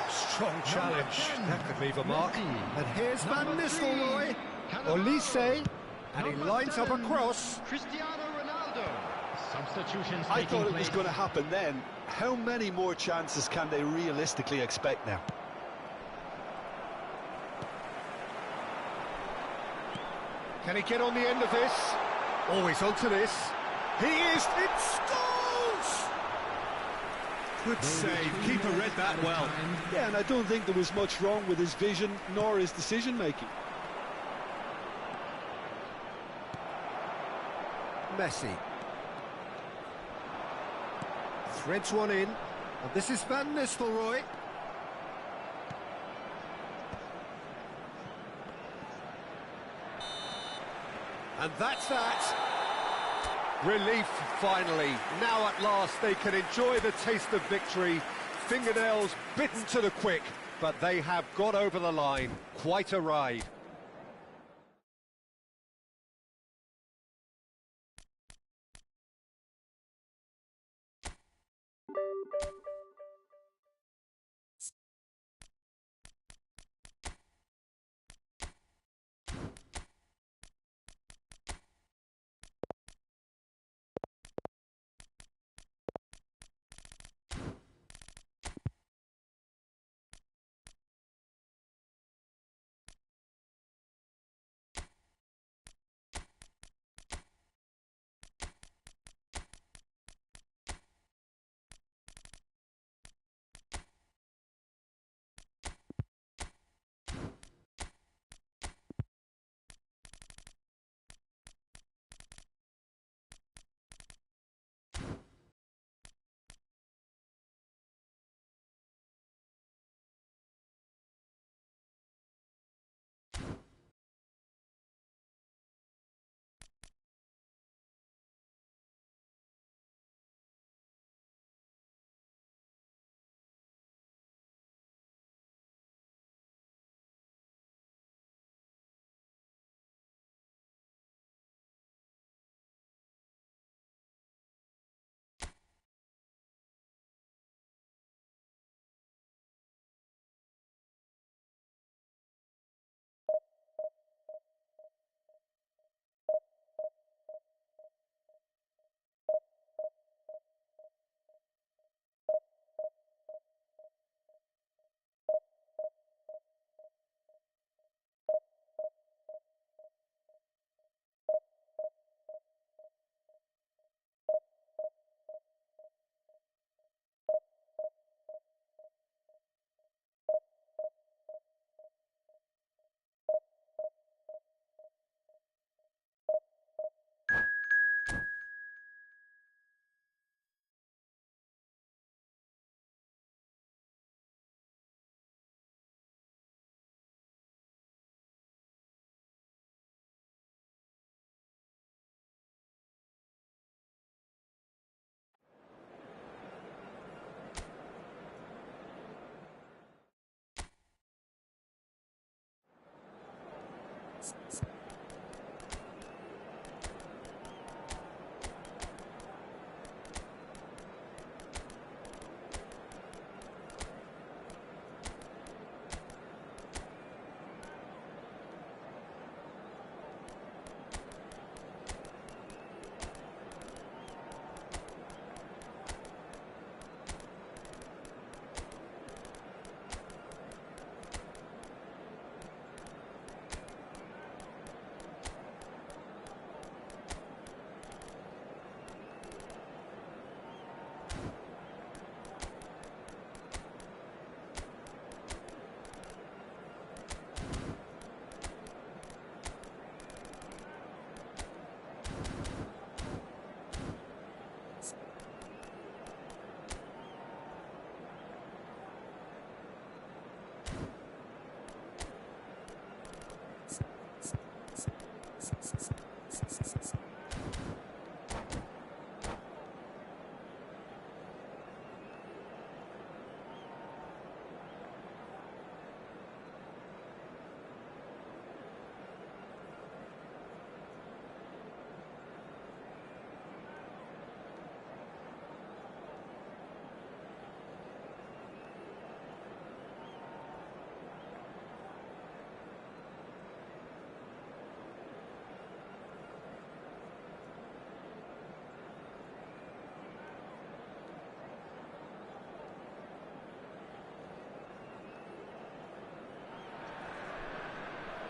Strong challenge. That could leave a mark. And here's Van Nistelrooy. Olise. And he lines up a cross. Cristiano Ronaldo. Substitutions I taking thought it was place. going to happen then. How many more chances can they realistically expect now? Can he get on the end of this? Always onto this. He is. It scores! Good save. Keeper read that well. Yeah, and I don't think there was much wrong with his vision nor his decision-making. Messi. Threads one in. And this is Van Nistelrooy. And that's that. Relief, finally. Now at last they can enjoy the taste of victory. Fingernails bitten to the quick, but they have got over the line. Quite a ride.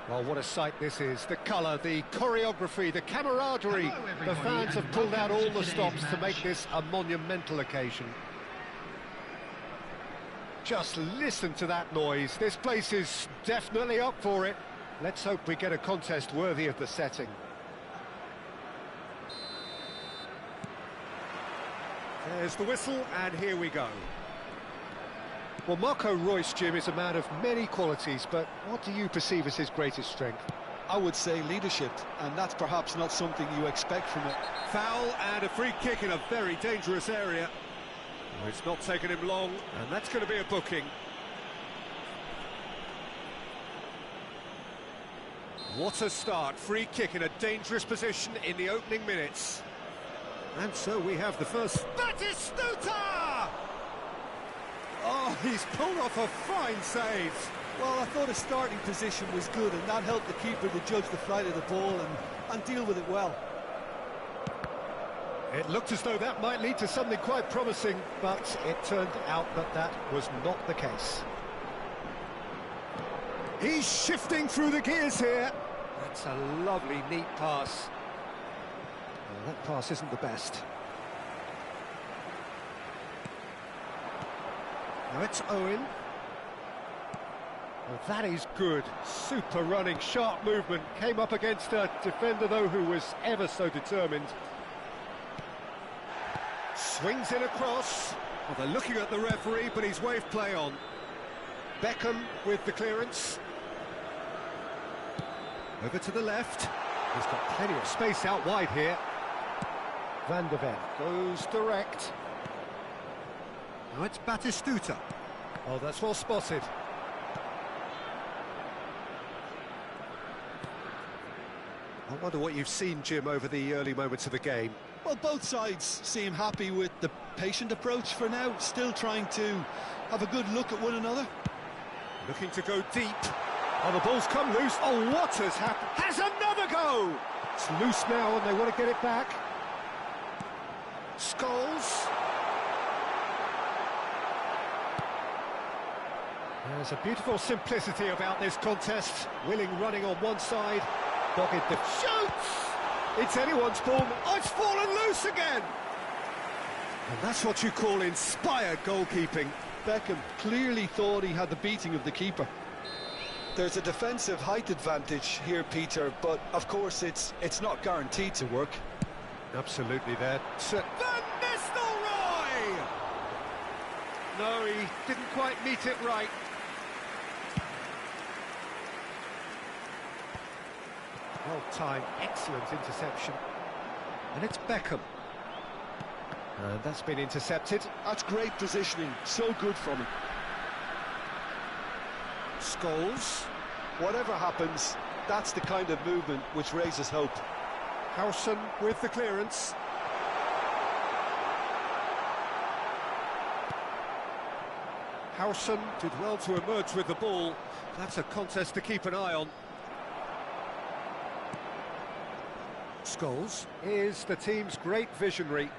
Well, what a sight this is. The colour, the choreography, the camaraderie. The fans have pulled out all the stops to make this a monumental occasion. Just listen to that noise. This place is definitely up for it. Let's hope we get a contest worthy of the setting. There's the whistle, and here we go. Well, Marco Reus, Jim, is a man of many qualities, but what do you perceive as his greatest strength? I would say leadership, and that's perhaps not something you expect from it. Foul and a free kick in a very dangerous area. Well, it's not taken him long, and that's going to be a booking. What a start. Free kick in a dangerous position in the opening minutes. And so we have the first... Batistuta! Oh, he's pulled off a fine save. Well, I thought his starting position was good, and that helped the keeper to judge the flight of the ball and deal with it well. It looked as though that might lead to something quite promising, but it turned out that that was not the case. He's shifting through the gears here. That's a lovely, neat pass. Well, that pass isn't the best. Now it's Owen. Well, that is good. Super running, sharp movement. Came up against a defender, though, who was ever so determined. Swings in across. Well, they're looking at the referee, but he's waved play on. Beckham with the clearance. Over to the left. He's got plenty of space out wide here. Van de Ven goes direct. Now it's Batistuta. Oh, that's well spotted. I wonder what you've seen, Jim, over the early moments of the game. Well, both sides seem happy with the patient approach for now, still trying to have a good look at one another. Looking to go deep. Oh, the ball's come loose. Oh, what has happened? Has another go! It's loose now and they want to get it back. Scholes. There's a beautiful simplicity about this contest. Willing running on one side. Dogged the shoots! It's anyone's ball. Oh, it's fallen loose again! And that's what you call inspired goalkeeping. Beckham clearly thought he had the beating of the keeper. There's a defensive height advantage here, Peter, but of course it's not guaranteed to work. Absolutely there. Van Nistelrooy! No, he didn't quite meet it right. Well-timed, excellent interception. And it's Beckham. And that's been intercepted. That's great positioning, so good from him. Scholes. Whatever happens, That's the kind of movement which raises hope. Howson with the clearance. Howson did well to emerge with the ball. That's a contest to keep an eye on. Scholes is the team's great visionary.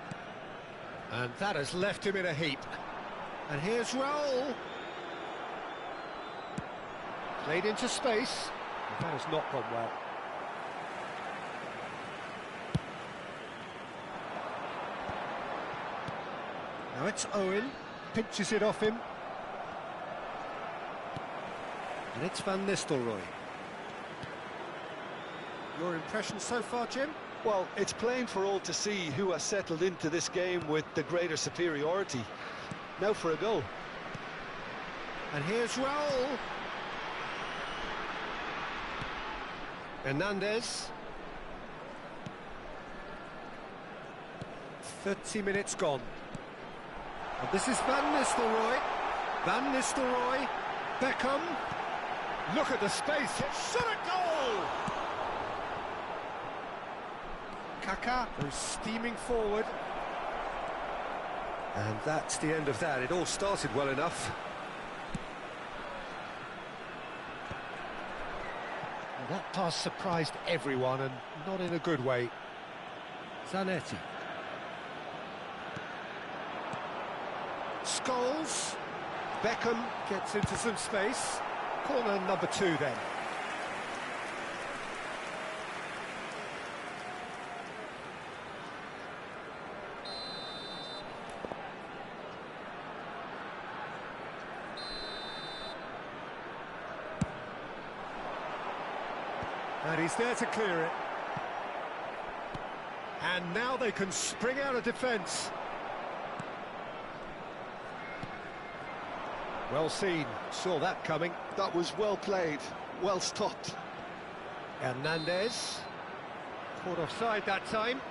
And that has left him in a heap. And here's Raul. Played into space. That has not gone well. Now it's Owen. Pinches it off him. And it's Van Nistelrooy. Your impression so far, Jim? Well, it's plain for all to see who has settled into this game with the greater superiority. Now for a goal. And here's Raul. Hernandez. 30 minutes gone. And this is Van Nistelrooy. Van Nistelrooy. Beckham. Look at the space. Shot a goal! Kaká goes steaming forward. And that's the end of that. It all started well enough. And that pass surprised everyone, and not in a good way. Zanetti. Scholes. Beckham gets into some space. Corner number 2 then. And he's there to clear it. And now they can spring out of defence. Well seen, saw that coming. That was well played, well stopped. Hernandez. Caught offside that time.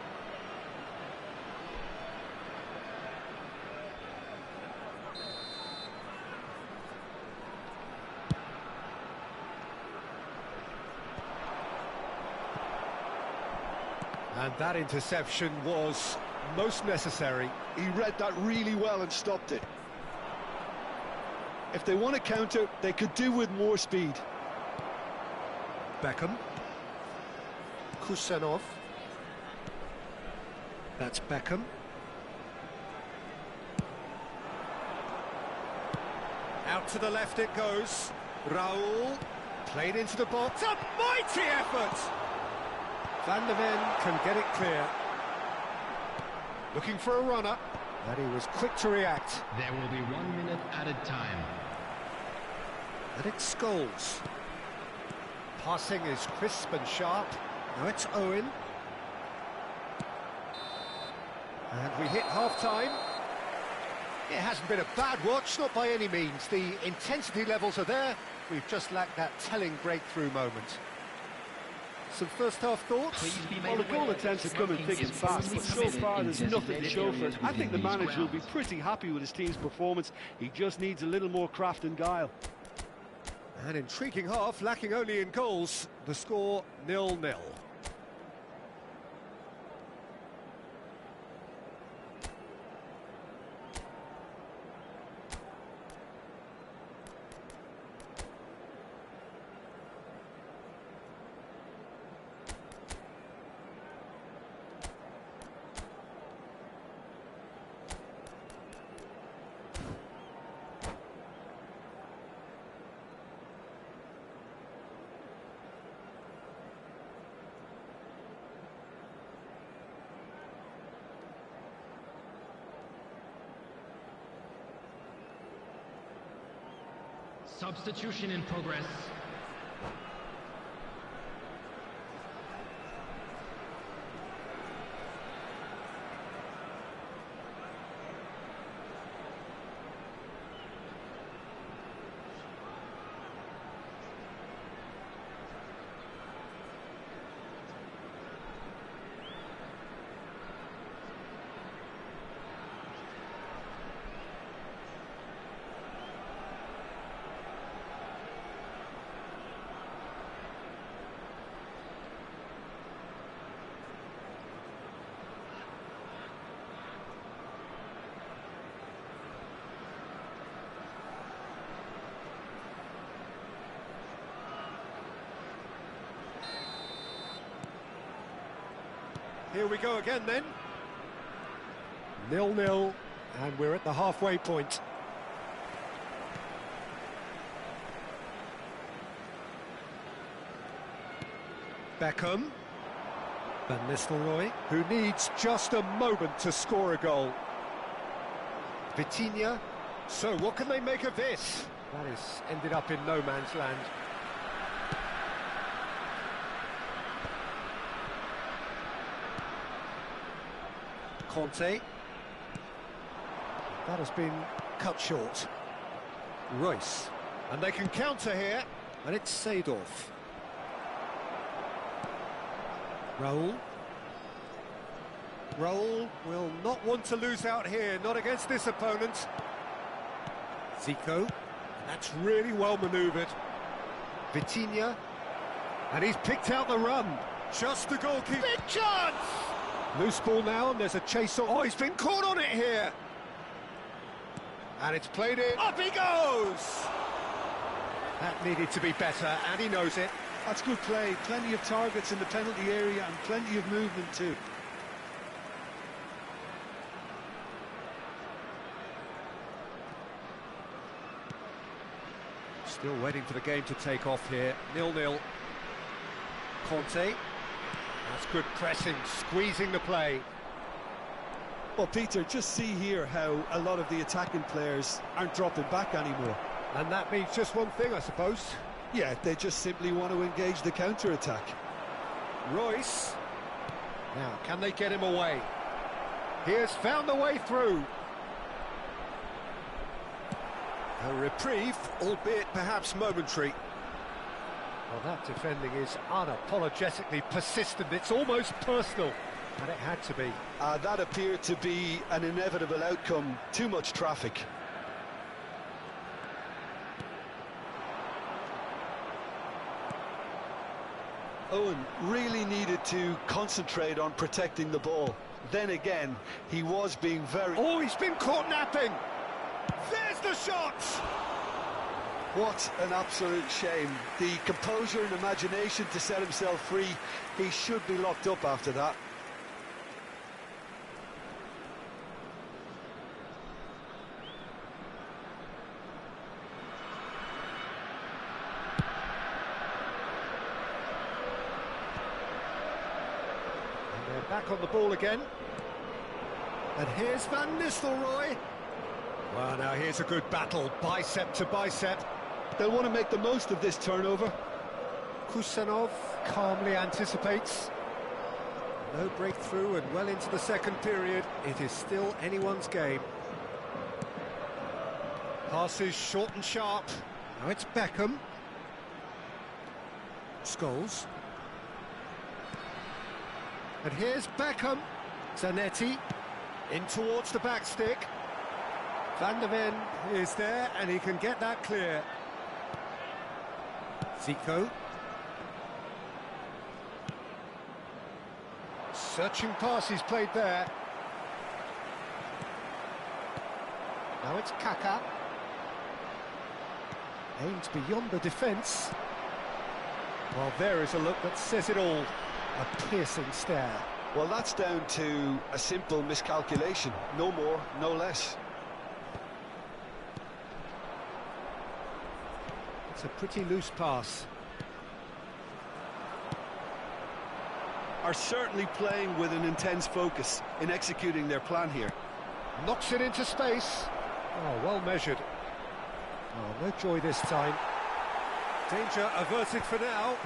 And that interception was most necessary. He read that really well and stopped it. If they want to counter, they could do with more speed. Beckham. Kusanov. That's Beckham. Out to the left it goes. Raul. Played into the box. A mighty effort! Van der Ven can get it clear. Looking for a runner. And he was quick to react. There will be 1 minute added time. And it's Scholes. Passing is crisp and sharp. Now it's Owen. And we hit half-time. It hasn't been a bad watch, not by any means. The intensity levels are there. We've just lacked that telling breakthrough moment. Some first-half thoughts? Well, the goal attempts are coming thick and fast, but so far there's nothing to show for it. I think the manager will be pretty happy with his team's performance. He just needs a little more craft and guile. An intriguing half, lacking only in goals. The score 0-0. Substitution in progress. here we go again then. 0-0, and we're at the halfway point. Beckham. Van Nistelrooy, who needs just a moment to score a goal. Vitinha. So what can they make of this? That has ended up in no man's land. Conte. That has been cut short. Royce. And they can counter here, and it's Seedorf. Raul. Raul will not want to lose out here, not against this opponent. Zico. That's really well manoeuvred. Vitinha. And he's picked out the run. Just the goalkeeper. Big chance! Loose ball now, and there's a chase on. Oh, he's been caught on it here. And it's played in. Up he goes! That needed to be better, and he knows it. That's good play. Plenty of targets in the penalty area and plenty of movement too. Still waiting for the game to take off here. 0-0. Conte. That's good pressing, squeezing the play. Well, Peter, just see here how a lot of the attacking players aren't dropping back anymore. And that means just one thing, I suppose. Yeah, they just simply want to engage the counter-attack. Royce. Now, can they get him away? He has found the way through. A reprieve, albeit perhaps momentary. Well, that defending is unapologetically persistent. It's almost personal, and it had to be. That appeared to be an inevitable outcome. Too much traffic. Owen really needed to concentrate on protecting the ball. Then again, he was being very... Oh, he's been caught napping! There's the shot! What an absolute shame. The composure and imagination to set himself free. He should be locked up after that. Back on the ball again. And here's Van Nistelrooy. Well, now here's a good battle, bicep to bicep. They'll want to make the most of this turnover. Kusanov calmly anticipates. No breakthrough and well into the second period. It is still anyone's game. Passes short and sharp. Now it's Beckham. Scholes. And here's Beckham. Zanetti in towards the back stick. Van der Ven is there, and he can get that clear. Zico. Searching pass he's played there. Now it's Kaká. Aims beyond the defence. Well, there is a look that says it all. A piercing stare. Well, that's down to a simple miscalculation. No more, no less. It's a pretty loose pass. Are certainly playing with an intense focus in executing their plan here. Knocks it into space. Oh, well measured. Oh, no joy this time. Danger averted for now.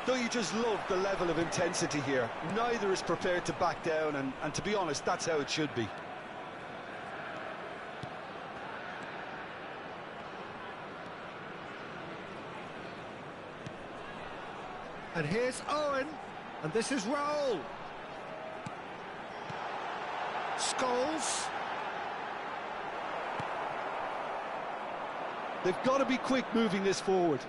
Don't you just love the level of intensity here? Neither is prepared to back down, and to be honest, that's how it should be. And here's Owen, and this is Raul. Scholes. They've got to be quick moving this forward.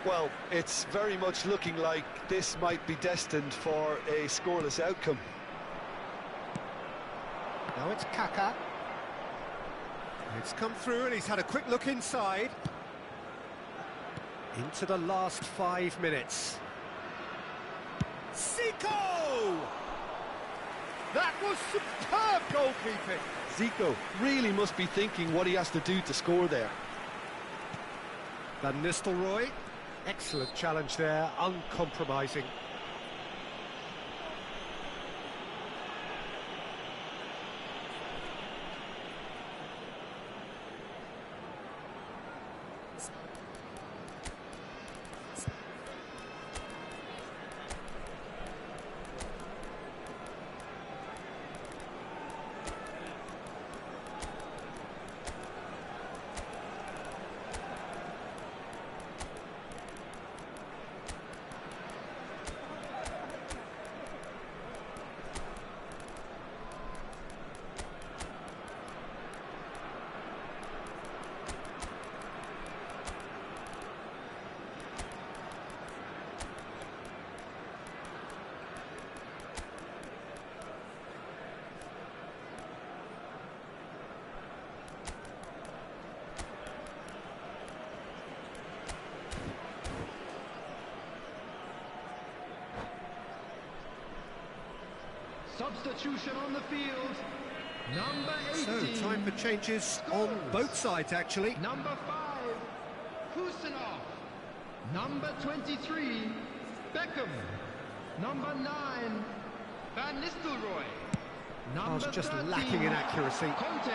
Well, it's very much looking like this might be destined for a scoreless outcome. Now it's Kaká. It's come through and he's had a quick look inside. Into the last 5 minutes. Zico! That was superb goalkeeping. Zico really must be thinking what he has to do to score there. Van Nistelrooy, excellent challenge there, uncompromising. Substitution on the field. Number 18. So, time for changes Scores. on both sides, actually. Number 5, Kusanov. Number 23, Beckham. Number 9, Van Nistelrooy. I was Number just 13, lacking in accuracy. Conte.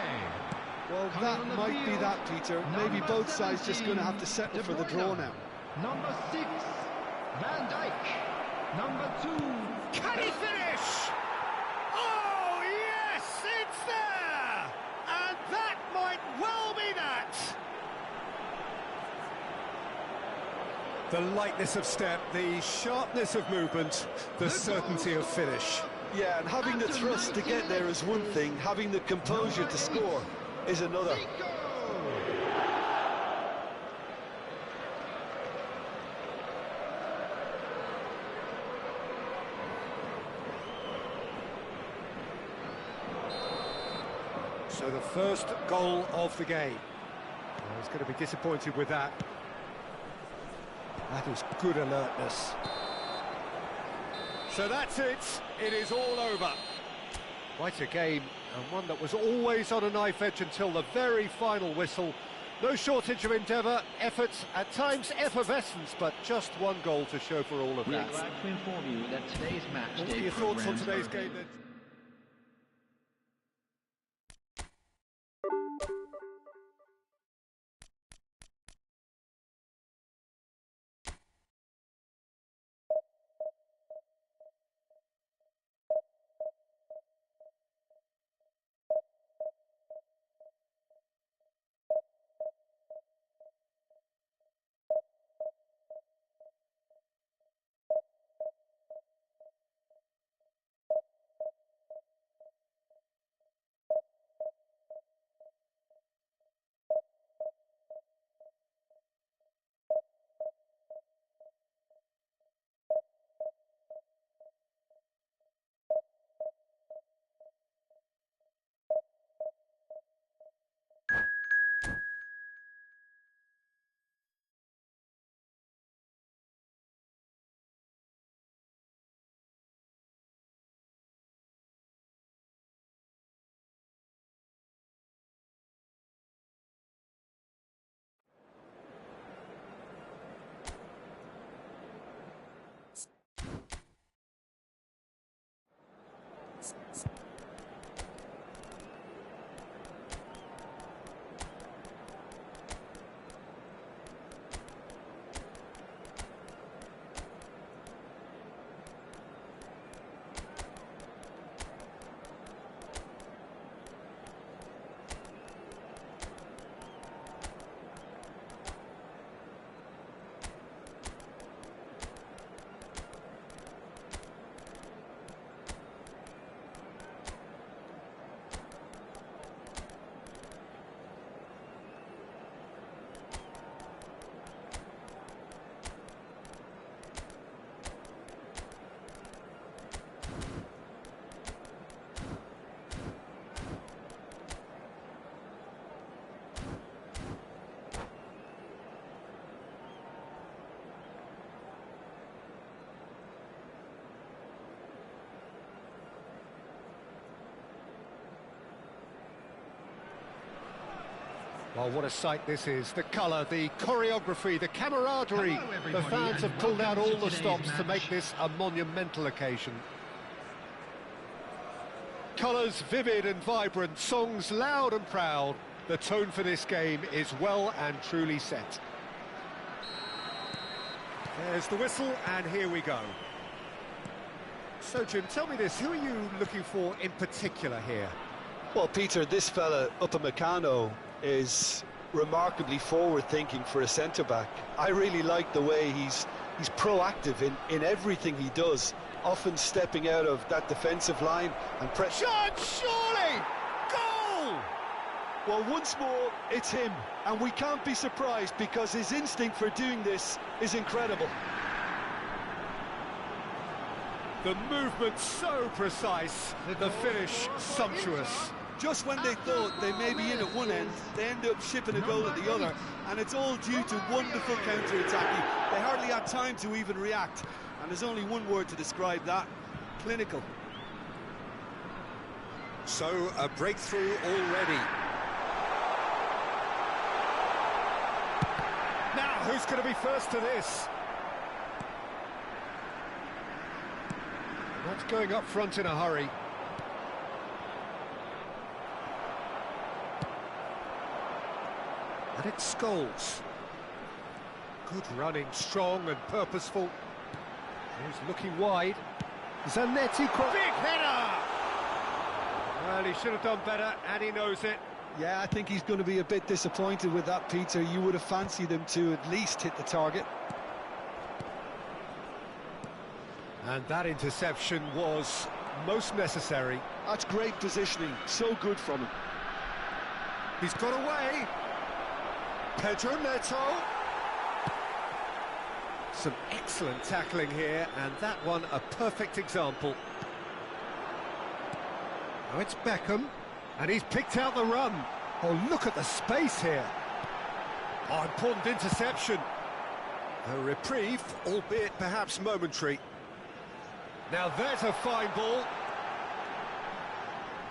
Well, Coming that on the might be field, that, Peter. Maybe number both sides just going to 17, have to settle De for the Bruyne. draw now. Number 6, Van Dijk. Number 2, Can he finish? Oh, yes, it's there! And that might well be that! The lightness of step, the sharpness of movement, the certainty of finish. Yeah, and having the thrust to get there is one thing, having the composure to score is another. Zico. So the first goal of the game. I was going to be disappointed with that. That is good alertness. So that's it. It is all over. Quite a game, and one that was always on a knife edge until the very final whistle. No shortage of endeavour, effort, at times effervescence, but just one goal to show for all of We are that. glad to inform you that today's match What day are your thoughts on programs today's are game then? Well, what a sight this is. The colour, the choreography, the camaraderie. Hello, The everybody, fans have and pulled out welcome all to the stops today's to match. make this a monumental occasion. Colours vivid and vibrant, songs loud and proud. The tone for this game is well and truly set. There's the whistle, and here we go. So, Jim, tell me this, who are you looking for in particular here? Well, Peter, this fella, Upamecano, is remarkably forward-thinking for a centre-back. I really like the way he's proactive in everything he does, often stepping out of that defensive line and Shot, surely! Goal! Well, once more, it's him, and we can't be surprised because his instinct for doing this is incredible. The movement so precise, the finish sumptuous. Just when they thought they may be in at one end, they end up shipping a goal at the other, and it's all due to wonderful counter-attacking. They hardly had time to even react, and there's only one word to describe that: clinical. So, a breakthrough already. Now, who's going to be first to this? Not going up front in a hurry. And it's Scholes. Good running, strong and purposeful. He's looking wide. Zanetti, big header! Well, he should have done better, and he knows it. Yeah, I think he's going to be a bit disappointed with that, Peter. You would have fancied him to at least hit the target. And that interception was most necessary. That's great positioning, so good from him. He's got away. Pedro Neto. Some excellent tackling here, and that one a perfect example. Now it's Beckham, and he's picked out the run. Oh, look at the space here. Oh, important interception. A reprieve, albeit perhaps momentary. Now there's a fine ball.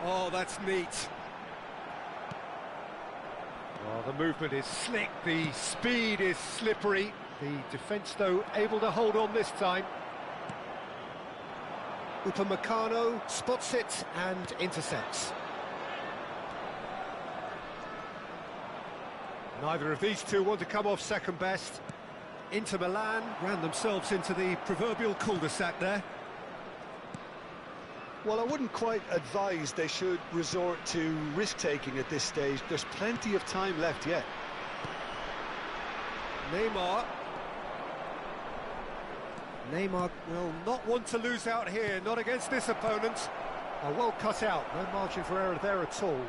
Oh, that's neat. Oh, the movement is slick, the speed is slippery. The defence, though, able to hold on this time. Upamecano spots it and intercepts. Neither of these two want to come off second best. Inter Milan ran themselves into the proverbial cul-de-sac there. Well, I wouldn't quite advise they should resort to risk-taking at this stage. There's plenty of time left yet. Neymar will not want to lose out here, not against this opponent. Oh, well cut out, no margin for error there at all.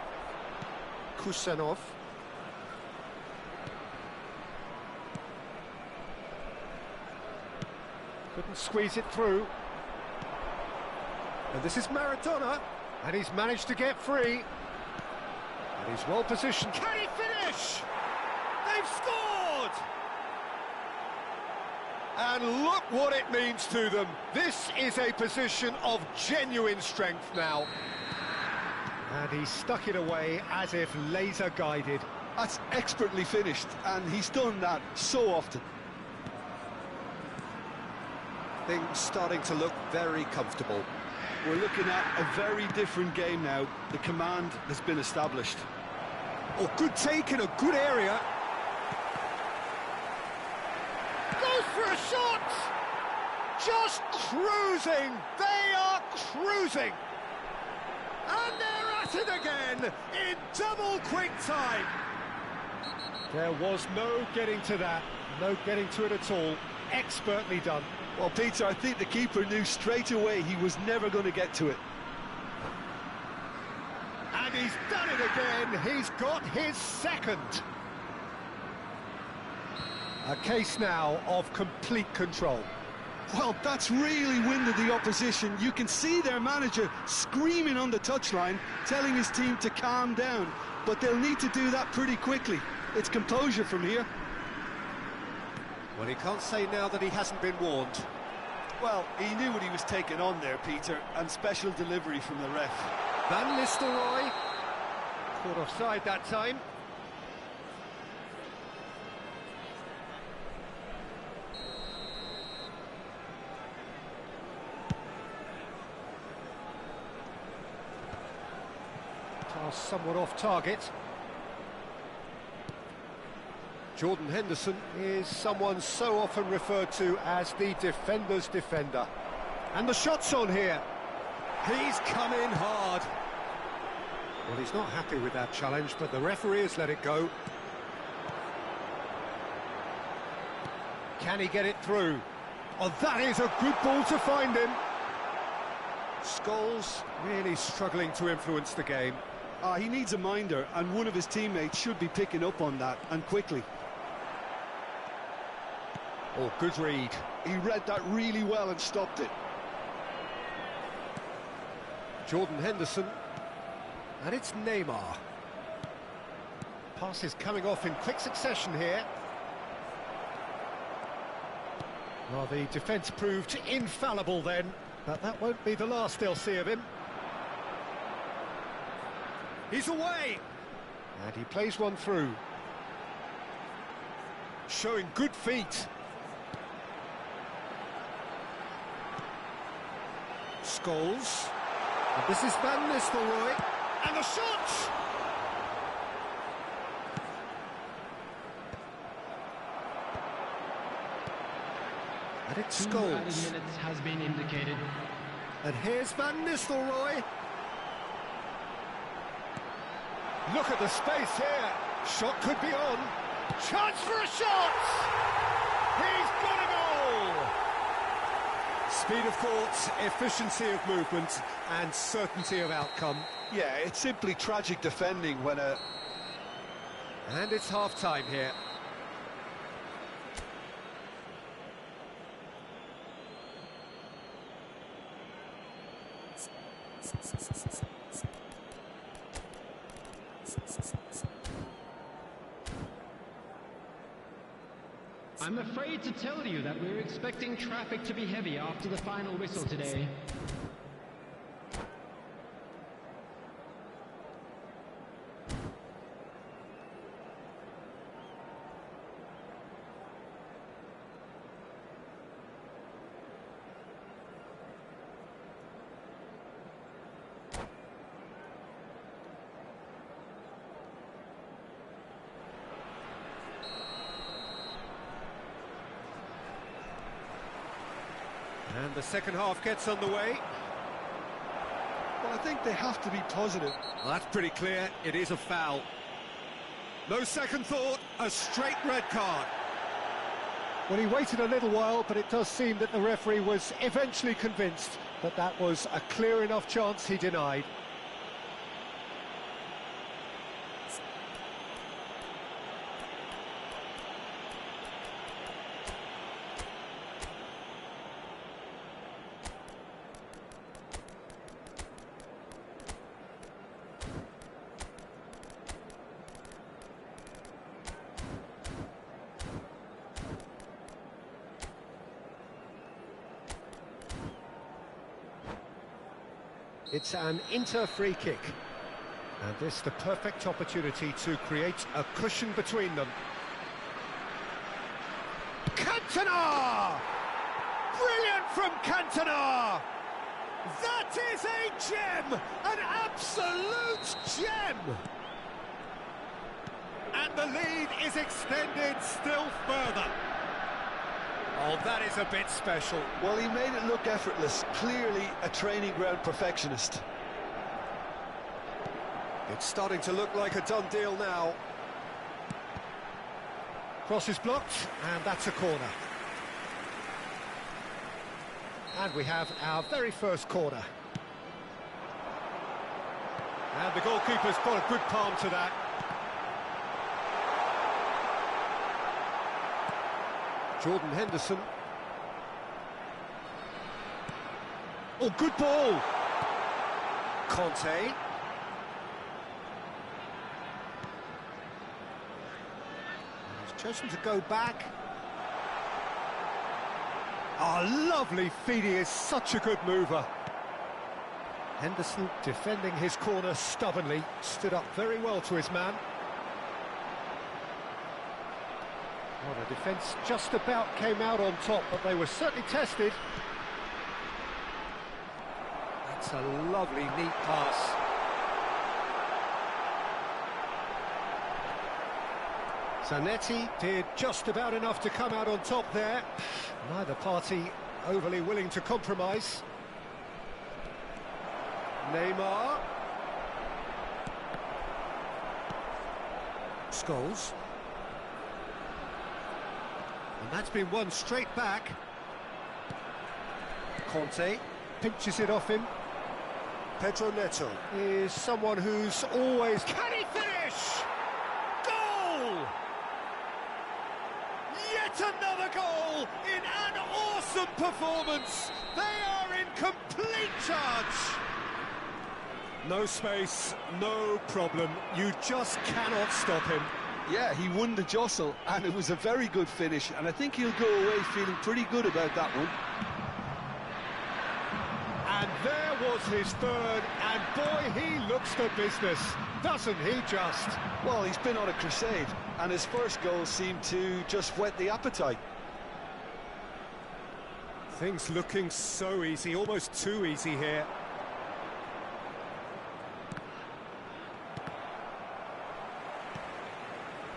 Kusenov. Couldn't squeeze it through. And this is Maradona, and he's managed to get free. And he's well positioned. Can he finish? They've scored! And look what it means to them. This is a position of genuine strength now. And he stuck it away as if laser guided. That's expertly finished, and he's done that so often. Things starting to look very comfortable. We're looking at a very different game now. The command has been established. Oh, good take in a good area. Goes for a shot! Just cruising! They are cruising! And they're at it again in double quick time. There was no getting to that, no getting to it at all. Expertly done. Well, Peter, I think the keeper knew straight away he was never going to get to it. And he's done it again. He's got his second. A case now of complete control. Well, that's really winded the opposition. You can see their manager screaming on the touchline, telling his team to calm down. But they'll need to do that pretty quickly. It's composure from here. Well, he can't say now that he hasn't been warned. Well, he knew what he was taking on there, Peter, and special delivery from the ref. Van Nistelrooy caught offside that time. Cross somewhat off target. Jordan Henderson is someone so often referred to as the defender's defender. And the shot's on here. He's come in hard. Well, he's not happy with that challenge, but the referee has let it go. Can he get it through? Oh, that is a good ball to find him. Scholes really struggling to influence the game. He needs a minder, and one of his teammates should be picking up on that, and quickly. Oh, good read. He read that really well and stopped it. Jordan Henderson. And it's Neymar. Passes coming off in quick succession here. Well, the defence proved infallible then, but that won't be the last they'll see of him. He's away! And he plays one through. Showing good feet. Scholes. And this is Van Nistelrooy. And the shot! And it's Scholes. Minutes has been indicated. And here's Van Nistelrooy. Look at the space here. Shot could be on. Chance for a shot! He's got a goal! Speed of thought, efficiency of movement, and certainty of outcome. Yeah, it's simply tragic defending when a... And it's half-time here. I'm afraid to tell you that we're expecting traffic to be heavy after the final whistle today. And the second half gets underway. Well, I think they have to be positive. Well, that's pretty clear. It is a foul. No second thought, a straight red card. Well, he waited a little while, but it does seem that the referee was eventually convinced that that was a clear enough chance he denied. It's an Inter free kick. And this the perfect opportunity to create a cushion between them. Cantona! Brilliant from Cantona! That is a gem! An absolute gem! And the lead is extended still further. Oh, that is a bit special. Well, he made it look effortless. Clearly a training ground perfectionist. It's starting to look like a done deal now. Cross is blocked, and that's a corner. And we have our very first corner. And the goalkeeper's got a good palm to that. Jordan Henderson. Oh, good ball. Conte. He's chosen to go back. Oh, lovely feed. He is such a good mover. Henderson defending his corner stubbornly. Stood up very well to his man. Well, the defence just about came out on top, but they were certainly tested. That's a lovely, neat pass. Zanetti did just about enough to come out on top there. Neither party overly willing to compromise. Neymar. Scholes. And that's been won straight back. Conte pinches it off him. Pedro Neto is someone who's always... Can he finish? Goal! Yet another goal in an awesome performance. They are in complete charge. No space, no problem. You just cannot stop him. Yeah, he won the jostle, and it was a very good finish, and I think he'll go away feeling pretty good about that one. And there was his third, and boy, he looks the business, doesn't he just? Well, he's been on a crusade, and his first goal seemed to just whet the appetite. Things looking so easy, almost too easy here.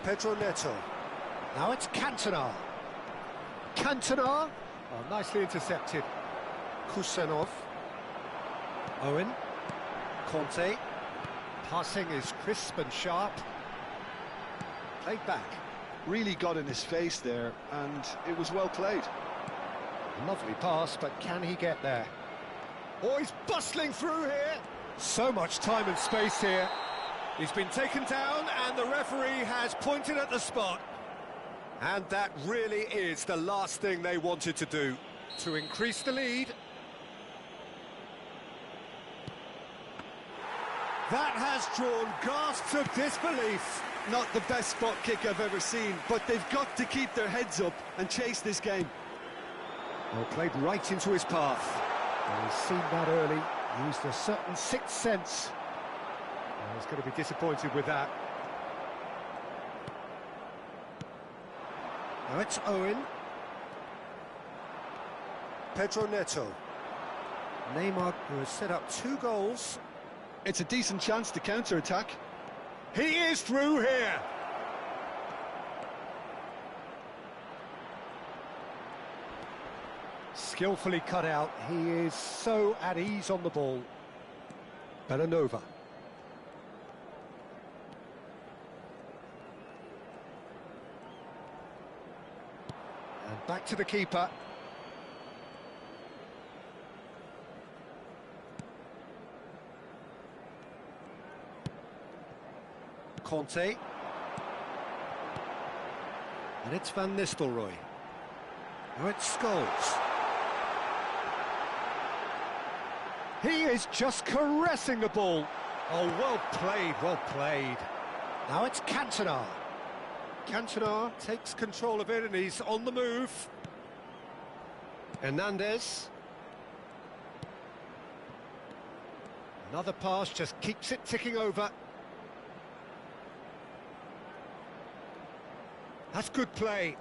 Pedro Neto. Now it's Cantona. Cantona. Oh, nicely intercepted. Kusenov. Owen. Conte. Passing is crisp and sharp. Played back. Really got in his face there, and it was well played. Lovely pass, but can he get there? Oh, he's bustling through here. So much time and space here. He's been taken down, and the referee has pointed at the spot. And that really is the last thing they wanted to do, to increase the lead. That has drawn gasps of disbelief. Not the best spot kick I've ever seen, but they've got to keep their heads up and chase this game. Well, played right into his path. Well, he's seen that early, used a certain sixth sense. Well, he's going to be disappointed with that. Now it's Owen. Pedro Neto. Neymar, who has set up 2 goals. It's a decent chance to counter-attack. He is through here. Skillfully cut out. He is so at ease on the ball. Bellanova. And back to the keeper. Conte. And it's Van Nistelrooy. Now it's Scholes. He is just caressing the ball. Oh, well played, well played. Now it's Cantona. Cantona takes control of it and he's on the move. Hernandez. Another pass just keeps it ticking over. That's good play.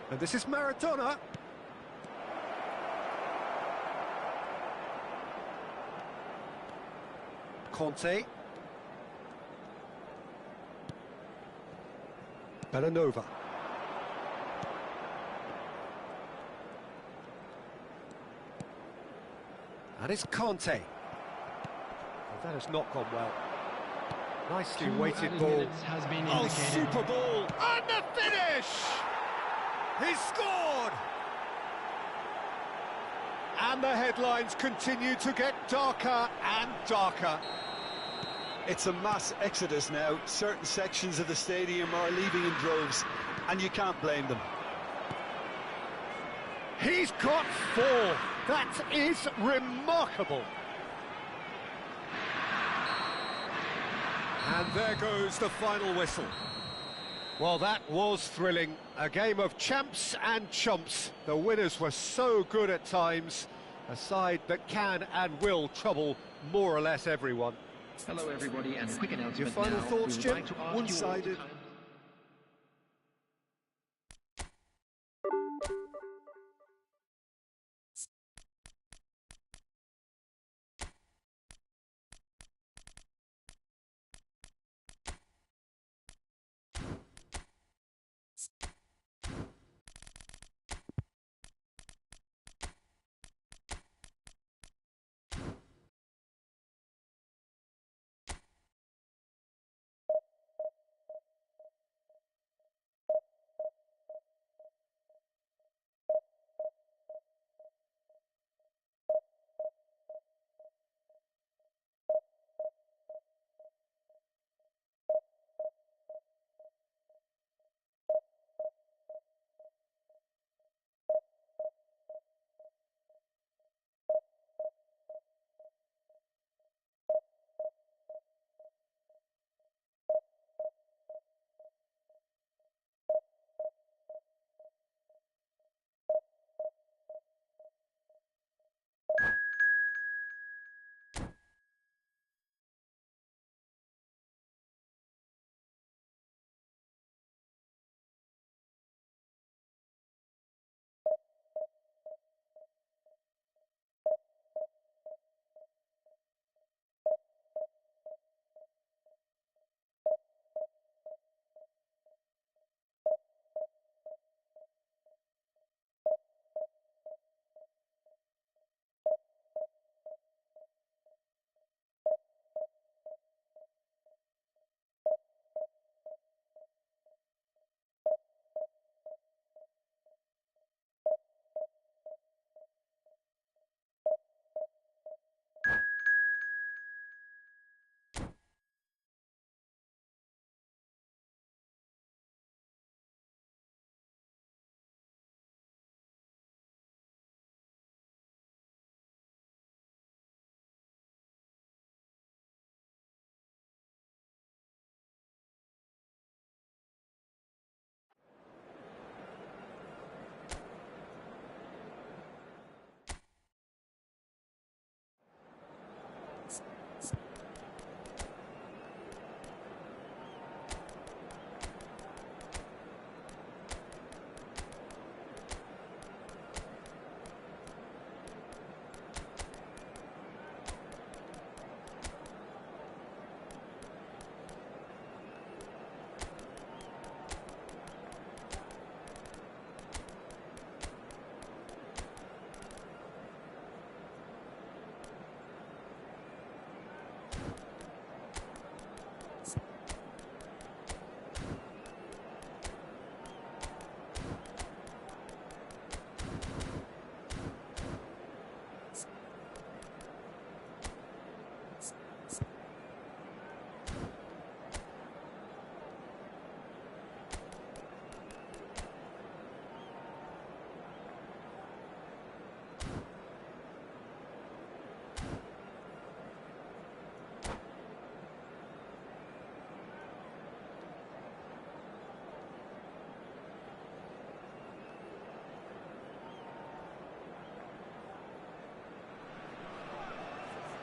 And this is Maradona. Conte. Bellanova. And it's Conte. That has not gone well. Nicely weighted ball. Oh, super ball! And the finish! He's scored! And the headlines continue to get darker and darker. It's a mass exodus now. Certain sections of the stadium are leaving in droves, and you can't blame them. He's got 4. That is remarkable. And there goes the final whistle. Well, that was thrilling. A game of champs and chumps. The winners were so good at times. A side that can and will trouble more or less everyone. Hello, everybody, and a quick announcement. Your final now. thoughts, We would Jim? like to ask you all to One-sided. kindly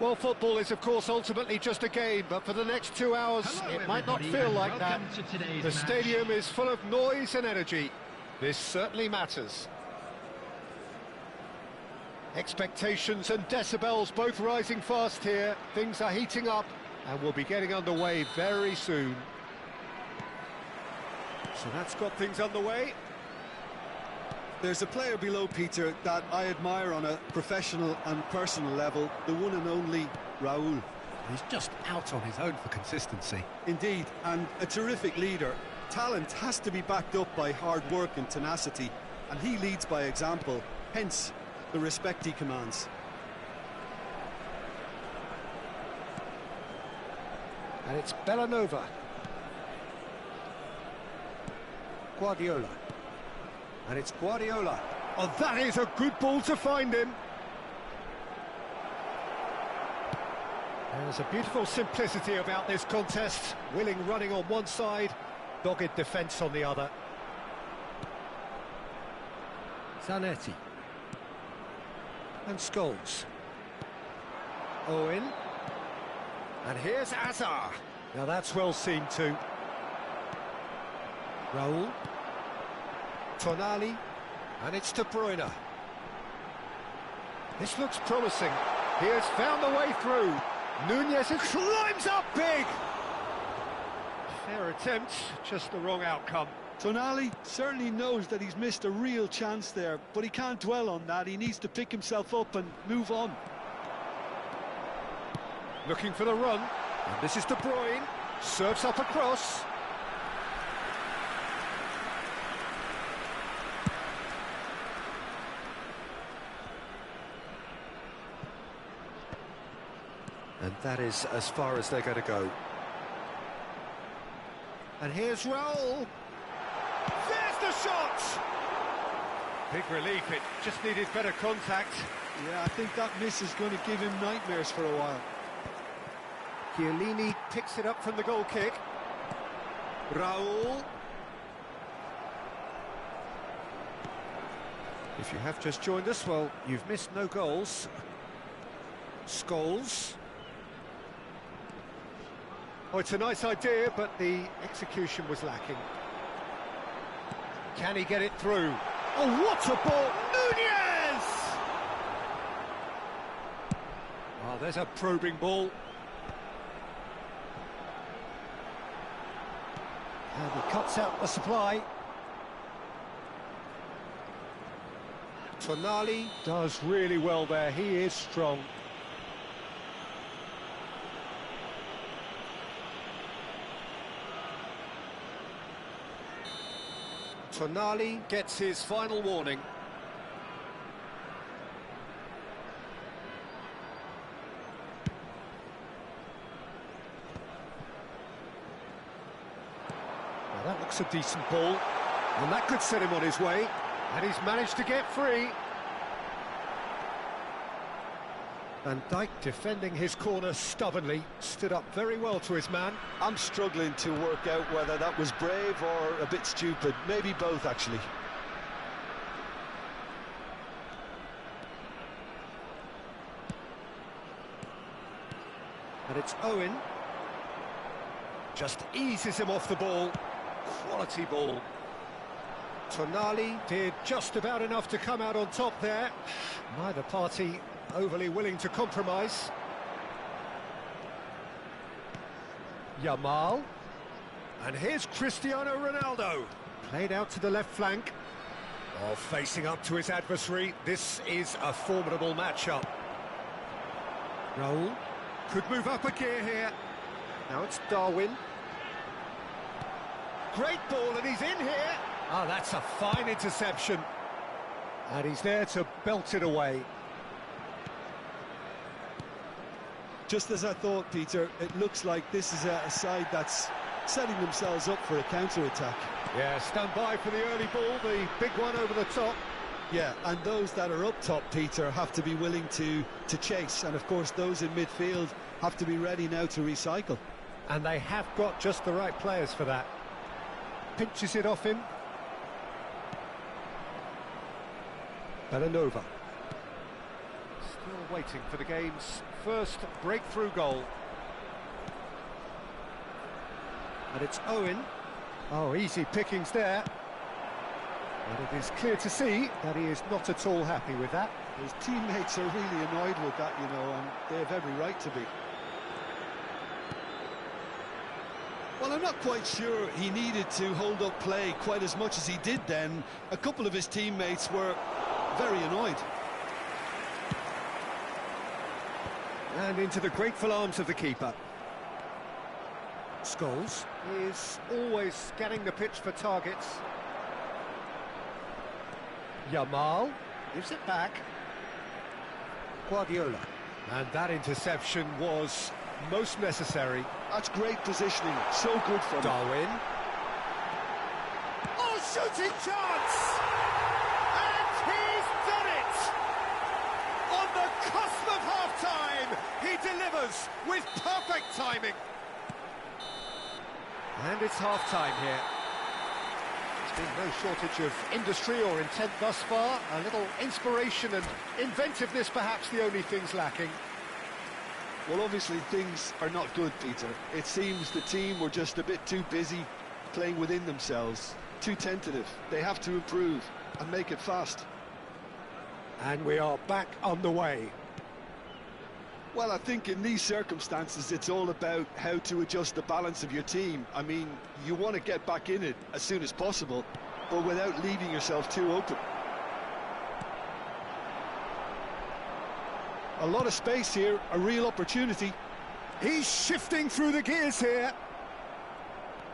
Well, football is, of course, ultimately just a game, but for the next 2 hours, Hello, it might not everybody, feel like that. welcome to today's The match. stadium is full of noise and energy. This certainly matters. Expectations and decibels both rising fast here. Things are heating up, and we'll be getting underway very soon. So that's got things underway. There's a player below, Peter, that I admire on a professional and personal level, the one and only Raúl. He's just out on his own for consistency. Indeed, and a terrific leader. Talent has to be backed up by hard work and tenacity, and he leads by example, hence the respect he commands. And it's Bellanova. Guardiola. And it's Guardiola. Oh, that is a good ball to find him. There's a beautiful simplicity about this contest. Willing running on one side, dogged defence on the other. Zanetti. And Scholes. Owen. And here's Azar. Now that's well seen too. Raúl. Tonali. And it's De Bruyne. This looks promising. He has found the way through. Nunez climbs up big. Fair attempt, just the wrong outcome. Tonali certainly knows that he's missed a real chance there, but he can't dwell on that. He needs to pick himself up and move on. Looking for the run. And this is De Bruyne. Serves up across. And that is as far as they're going to go. And here's Raúl. There's the shot! Big relief, it just needed better contact. Yeah, I think that miss is going to give him nightmares for a while. Chiellini picks it up from the goal kick. Raúl. If you have just joined us, well, you've missed no goals. Scholes. Oh, it's a nice idea, but the execution was lacking. Can he get it through? Oh, what a ball! Nunez! Oh, there's a probing ball. And he cuts out the supply. Tonali does really well there. He is strong. Tonali gets his final warning. Now that looks a decent ball, and that could set him on his way, and he's managed to get free. Van Dijk defending his corner stubbornly, stood up very well to his man. I'm struggling to work out whether that was brave or a bit stupid. Maybe both, actually. And it's Owen. Just eases him off the ball. Quality ball. Tonali did just about enough to come out on top there. Neither party overly willing to compromise. Yamal. And here's Cristiano Ronaldo. Played out to the left flank. Oh, facing up to his adversary. This is a formidable matchup. Raúl could move up a gear here. Now it's Darwin. Great ball, and he's in here. Ah, that's a fine interception. And he's there to belt it away. Just as I thought, Peter, it looks like this is a side that's setting themselves up for a counter-attack. Yeah, stand by for the early ball, the big one over the top. Yeah, and those that are up top, Peter, have to be willing to chase. And, of course, those in midfield have to be ready now to recycle. And they have got just the right players for that. Pinches it off him. Bellanova. Still Still waiting for the game's first breakthrough goal. And it's Owen. Oh, easy pickings there. And it is clear to see that he is not at all happy with that. His teammates are really annoyed with that, you know, and they have every right to be. Well, I'm not quite sure he needed to hold up play quite as much as he did then. A couple of his teammates were very annoyed. And into the grateful arms of the keeper. Scholes is always scanning the pitch for targets. Yamal gives it back. Guardiola. And that interception was most necessary. That's great positioning, so good for him. Darwin. Oh, shooting chance! And he's done it! On the cusp of half-time, he delivers with perfect timing. And it's half-time here. There's been no shortage of industry or intent thus far. A little inspiration and inventiveness, perhaps the only things lacking. Well, obviously things are not good, Peter. It seems the team were just a bit too busy playing within themselves, too tentative. They have to improve and make it fast. And we are back on the way. Well, I think in these circumstances it's all about how to adjust the balance of your team. I mean, you want to get back in it as soon as possible, but without leaving yourself too open. A lot of space here, a real opportunity. He's shifting through the gears here.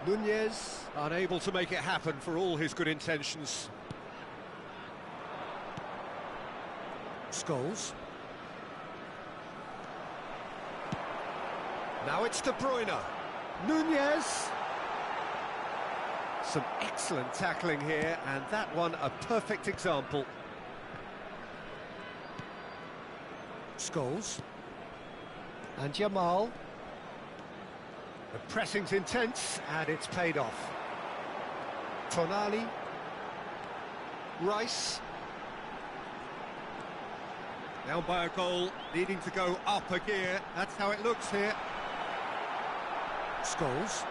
Nunez unable to make it happen for all his good intentions. Scholes. Now it's De Bruyne. Nunez. Some excellent tackling here, and that one a perfect example. Scholes. And Yamal. The pressing's intense, and it's paid off. Tonali. Rice. Down by a goal, needing to go up a gear. That's how it looks here. Scholes.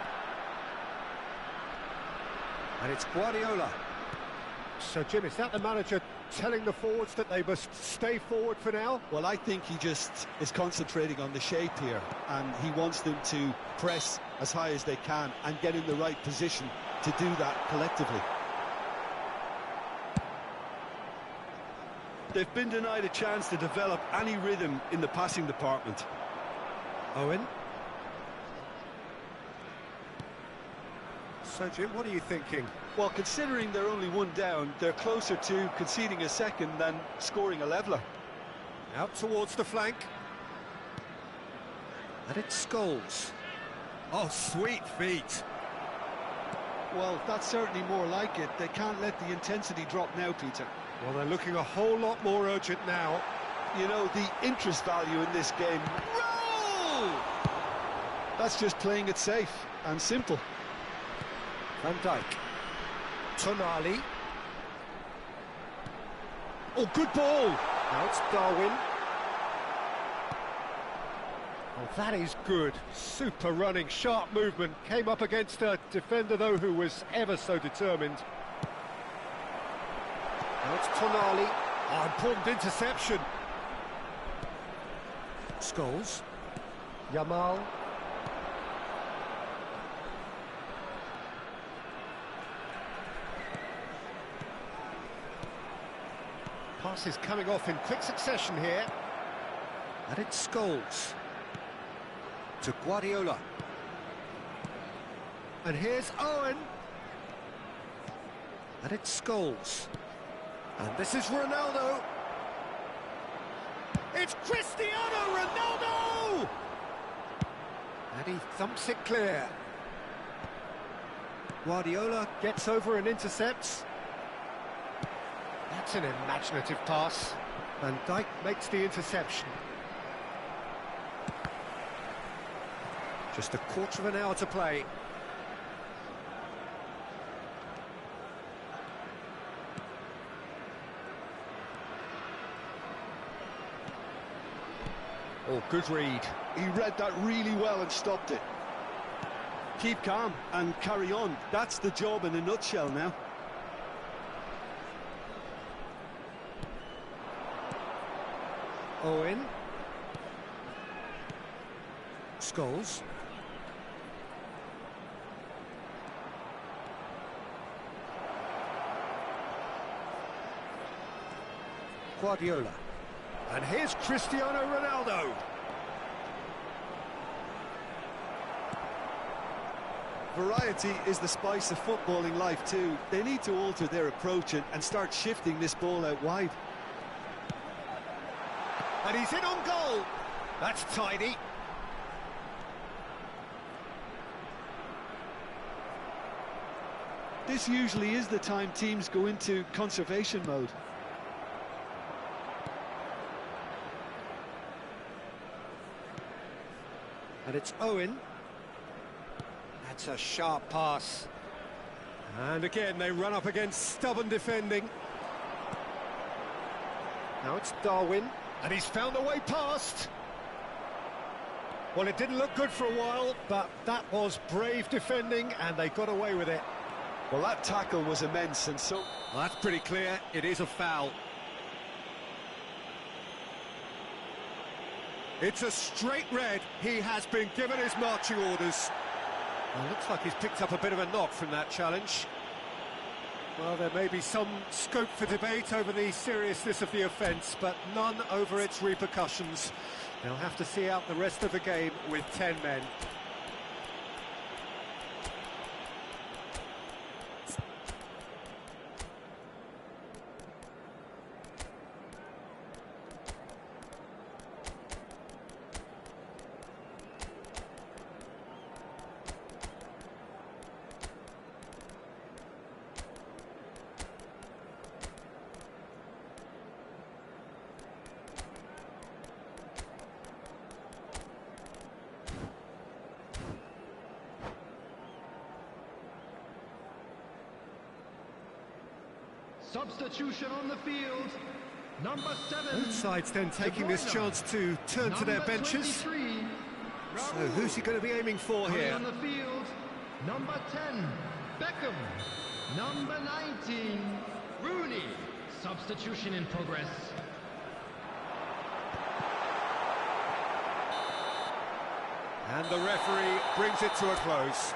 And it's Guardiola. So, Jim, is that the manager telling the forwards that they must stay forward for now? Well, I think he just is concentrating on the shape here, and he wants them to press as high as they can and get in the right position to do that collectively. They've been denied a chance to develop any rhythm in the passing department. Owen. So, Jim, what are you thinking? Well, considering they're only one down, they're closer to conceding a second than scoring a leveller. Out towards the flank. And it's Scholes. Oh, sweet feet. Well, that's certainly more like it. They can't let the intensity drop now, Peter. Well, they're looking a whole lot more urgent now. You know, the interest value in this game... Roll! That's just playing it safe and simple. Van Dijk. Tonali. Oh, good ball. Now it's Darwin. Oh, that is good. Super running, sharp movement. Came up against a defender, though, who was ever so determined. Now it's Tonali. Oh, important interception. Scholes. Yamal. Passes coming off in quick succession here. And it's Scholes. To Guardiola. And here's Owen. And it's Scholes. And this is Ronaldo. It's Cristiano Ronaldo! And he thumps it clear. Guardiola gets over and intercepts. That's an imaginative pass. Van Dijk makes the interception. Just a quarter of an hour to play. Oh, good read. He read that really well and stopped it. Keep calm and carry on. That's the job in a nutshell now. Owen. Scholes. Guardiola. And here's Cristiano Ronaldo. Variety is the spice of footballing life too. They need to alter their approach and start shifting this ball out wide. And he's in on goal. That's tidy. This usually is the time teams go into conservation mode. And it's Owen. That's a sharp pass. And again, they run up against stubborn defending. Now it's Darwin. And he's found a way past. Well, it didn't look good for a while, but that was brave defending, and they got away with it. Well, that tackle was immense, and so... Well, that's pretty clear. It is a foul. It's a straight red. He has been given his marching orders. Well, looks like he's picked up a bit of a knock from that challenge. Well, there may be some scope for debate over the seriousness of the offence, but none over its repercussions. They'll have to see out the rest of the game with 10 men. Substitution on the field. Number 7. Both sides then taking this chance to turn to their benches. So who's he going to be aiming for here? On the field. Number 10, Beckham. Number 19, Rooney. Substitution in progress. And the referee brings it to a close.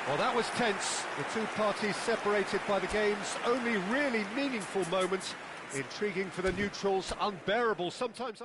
Well, that was tense. The two parties separated by the game's only really meaningful moment. Intriguing for the neutrals, unbearable, sometimes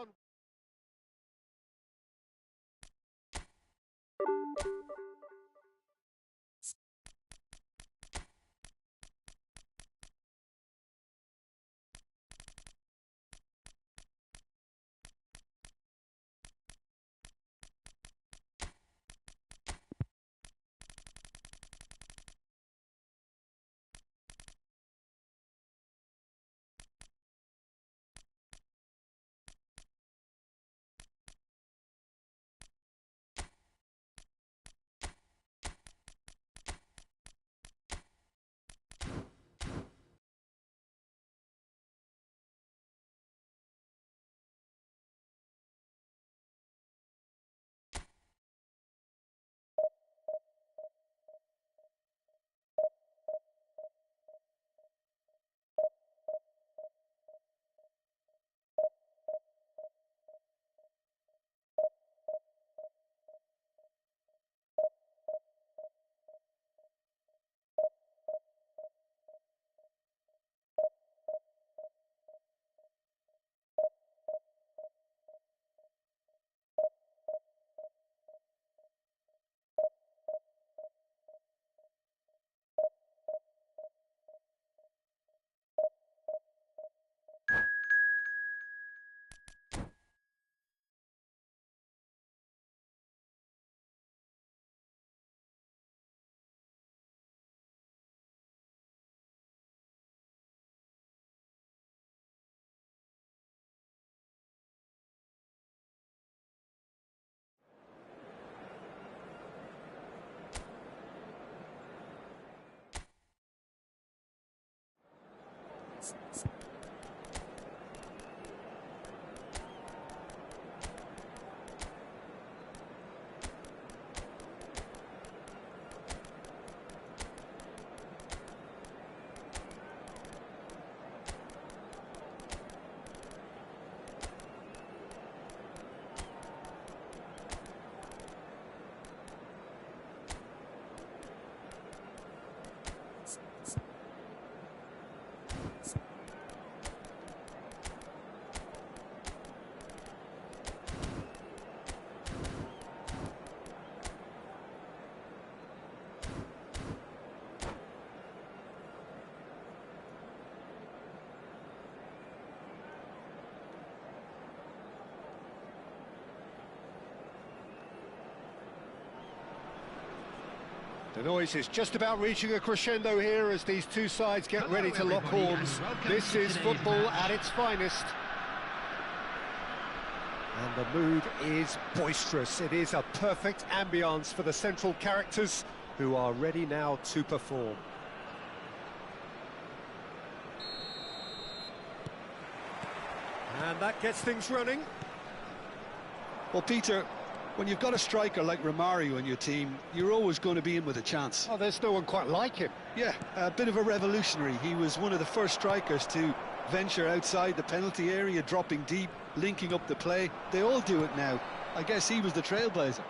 The noise is just about reaching a crescendo here as these two sides get ready to lock horns. This is football at its finest. And the mood is boisterous. It is a perfect ambience for the central characters who are ready now to perform. And that gets things running. Well, Peter, when you've got a striker like Romario in your team, you're always going to be in with a chance. Oh, there's no one quite like him. Yeah, a bit of a revolutionary. He was one of the first strikers to venture outside the penalty area, dropping deep, linking up the play. They all do it now. I guess he was the trailblazer.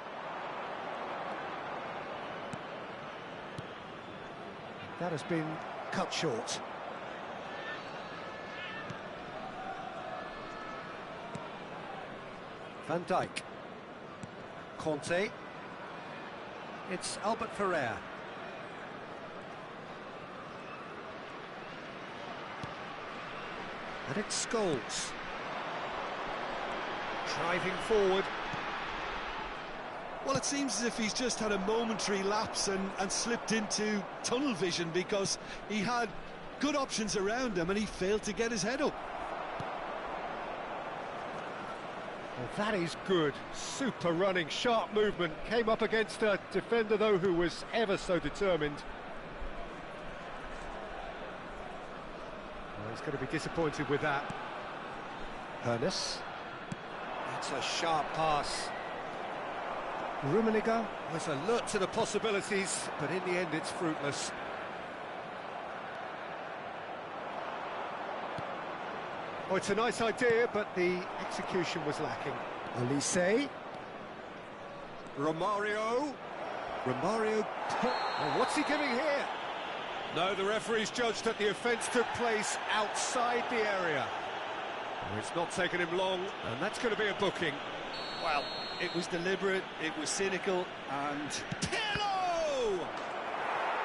That has been cut short. Van Dijk. Conte. It's Albert Ferrer. And it's Scholes. Driving forward. Well, it seems as if he's just had a momentary lapse and slipped into tunnel vision, because he had good options around him and he failed to get his head up. Well, that is good. Super running, sharp movement. Came up against a defender, though, who was ever so determined. Well, he's going to be disappointed with that. Ernest. That's a sharp pass. Rummenigge was alert to the possibilities, but in the end it's fruitless. Oh, it's a nice idea, but the execution was lacking. Olise. Romario. Oh, what's he giving here? No, the referee's judged that the offence took place outside the area. Oh, it's not taken him long, and that's going to be a booking. Well, it was deliberate, it was cynical, and... Pirlo!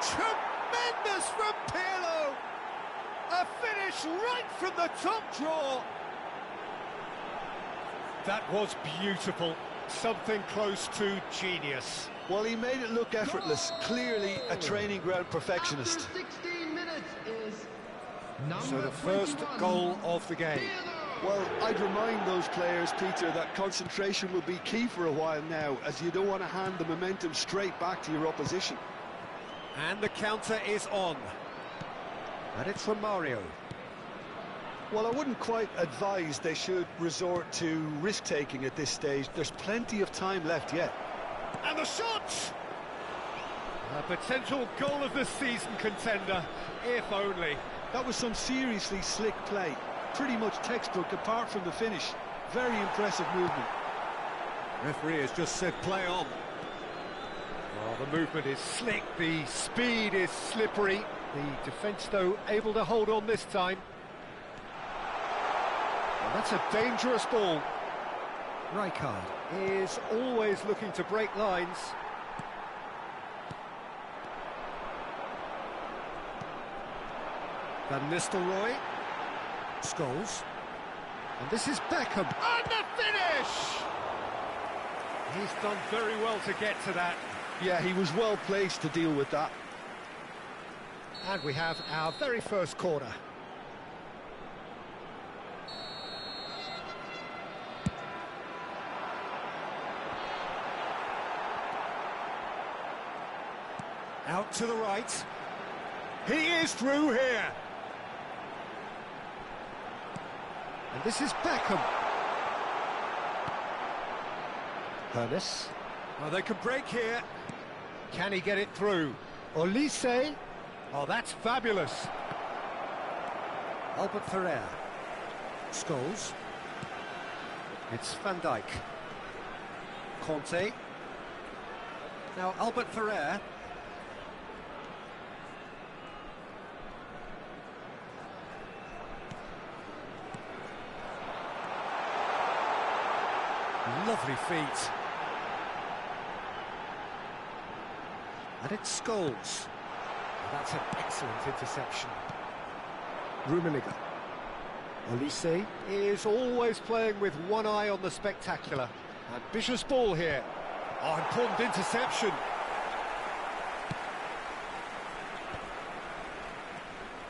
Tremendous from Pirlo! A finish right from the top draw. That was beautiful. Something close to genius. Well, he made it look effortless. Clearly a training ground perfectionist. After 16 minutes is So number the first 21, goal of the game. Pirlo. Well, I'd remind those players, Peter, that concentration will be key for a while now, as you don't want to hand the momentum straight back to your opposition. And the counter is on. And it's Romario. Well, I wouldn't quite advise they should resort to risk-taking at this stage. There's plenty of time left yet. And the shot! A potential goal of the season contender, if only. That was some seriously slick play. Pretty much textbook apart from the finish. Very impressive movement. Referee has just said play on. Oh, the movement is slick, the speed is slippery. The defence, though, able to hold on this time. Well, that's a dangerous ball. Rijkaard is always looking to break lines. Van Nistelrooy. Scholes. And this is Beckham. And the finish! He's done very well to get to that. Yeah, he was well placed to deal with that. And we have our very first corner. Out to the right. He is through here. And this is Beckham. Ernest. Well, they can break here. Can he get it through? Olise. Oh, that's fabulous. Albert Ferrer. Scholes. It's Van Dijk. Conte. Now Albert Ferrer. Lovely feet. And it's Scholes. That's an excellent interception. Rummenigge. Olise is always playing with one eye on the spectacular. Ambitious ball here. Oh, important interception.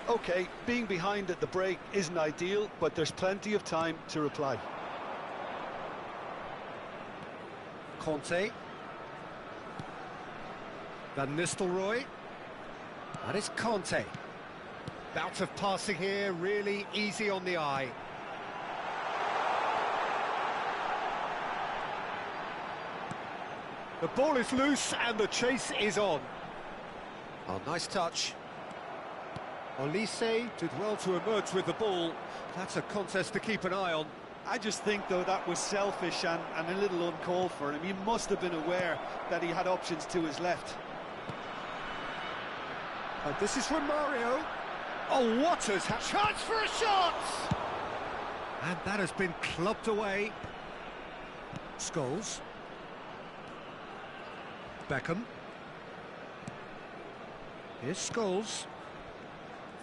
OK, being behind at the break isn't ideal, but there's plenty of time to reply. Conte. Van Nistelrooy. And it's Conte. Bout of passing here, really easy on the eye. The ball is loose and the chase is on. Oh, nice touch. Olise did well to emerge with the ball. That's a contest to keep an eye on. I just think, though, that was selfish and a little uncalled for him. He must have been aware that he had options to his left. And this is from Mario. Oh, what has happened? Chance for a shot! And that has been clubbed away. Scholes. Beckham. Here's Scholes.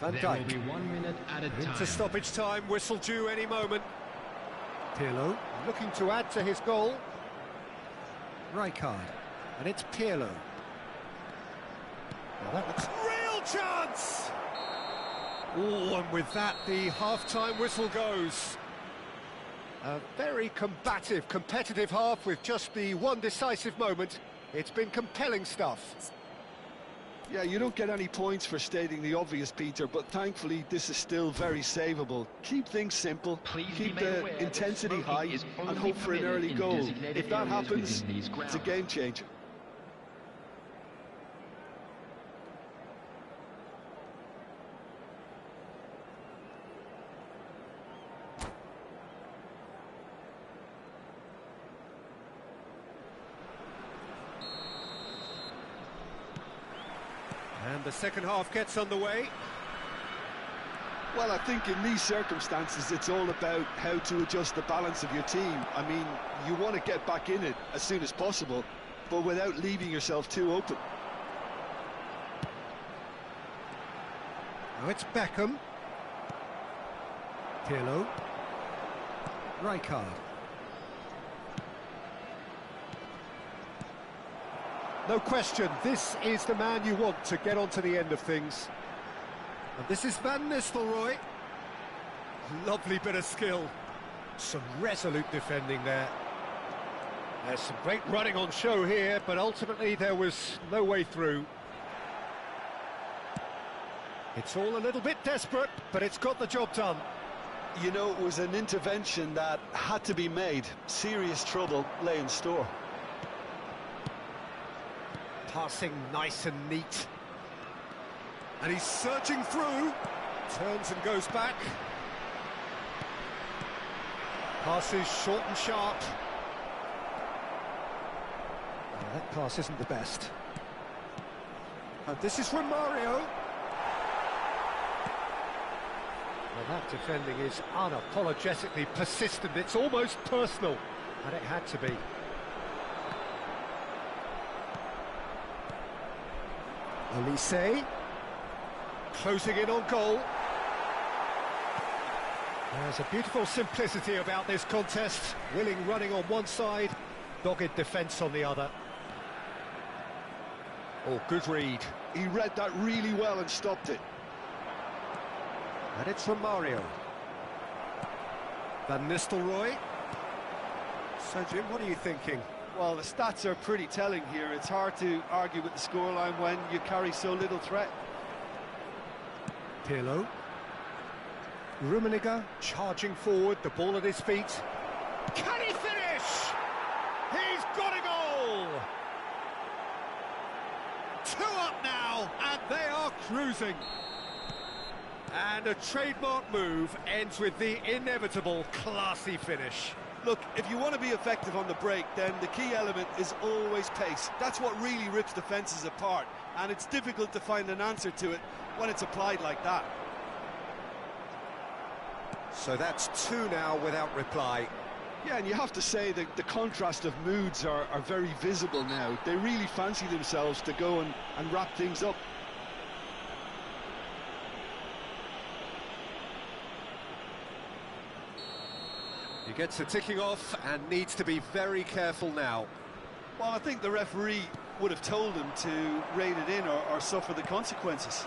Van There Dijk. will be 1 minute added time. Into stoppage time, whistle due any moment. Pirlo looking to add to his goal. Rijkaard. And it's Pirlo. Now that looks real chance! Oh, and with that, the half-time whistle goes. A very combative, competitive half with just the one decisive moment. It's been compelling stuff. Yeah, you don't get any points for stating the obvious, Peter, but thankfully this is still very savable. Keep things simple, Please keep be made the aware that intensity high, smoking is and only hope for an permitted early in goal. designated If that areas happens, within these it's a grounds. game changer. And the second half gets underway. Well, I think in these circumstances, it's all about how to adjust the balance of your team. I mean, you want to get back in it as soon as possible, but without leaving yourself too open. Now it's Beckham. Pirlo. Rijkaard. No question, this is the man you want to get onto the end of things. And this is Van Nistelrooy. Lovely bit of skill. Some resolute defending there. There's some great running on show here, but ultimately there was no way through. It's all a little bit desperate, but it's got the job done. You know, it was an intervention that had to be made. Serious trouble lay in store. Passing nice and neat. And he's surging through. Turns and goes back. Passes short and sharp. Oh, that pass isn't the best. And this is from Mario. Well, that defending is unapologetically persistent. It's almost personal. And it had to be. Olise. Closing in on goal. There's a beautiful simplicity about this contest. Willing running on one side, dogged defence on the other. Oh, good read. He read that really well and stopped it. And it's from Mario. Van Nistelrooy. So, Jim, what are you thinking? Well, the stats are pretty telling here. It's hard to argue with the scoreline when you carry so little threat. Pirlo. Rummenigge charging forward, the ball at his feet. Can he finish? He's got a goal! 2 up now, and they are cruising. And a trademark move ends with the inevitable classy finish. Look, if you want to be effective on the break, then the key element is always pace. That's what really rips defences apart, and it's difficult to find an answer to it when it's applied like that. So that's 2 now without reply. Yeah, and you have to say that the contrast of moods are very visible now. They really fancy themselves to go and wrap things up. He gets the ticking off and needs to be very careful now. Well, I think the referee would have told him to rein it in or suffer the consequences.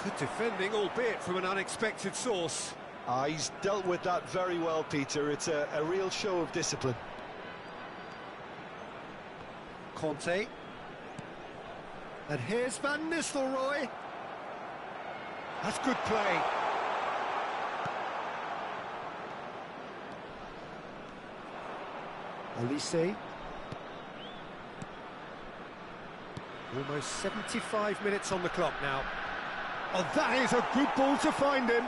Good defending, albeit from an unexpected source. He's dealt with that very well, Peter. It's a real show of discipline. Conte. And here's Van Nistelrooy. That's good play. Olise. Almost 75 minutes on the clock now. Oh, that is a good ball to find him.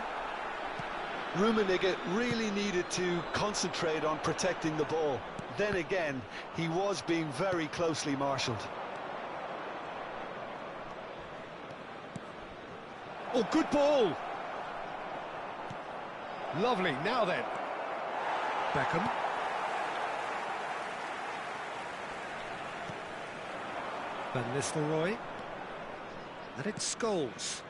Rummenigge really needed to concentrate on protecting the ball. Then again, he was being very closely marshalled. Oh, good ball. Lovely, now then. Beckham. Van Nistelrooy. And it's Scholes.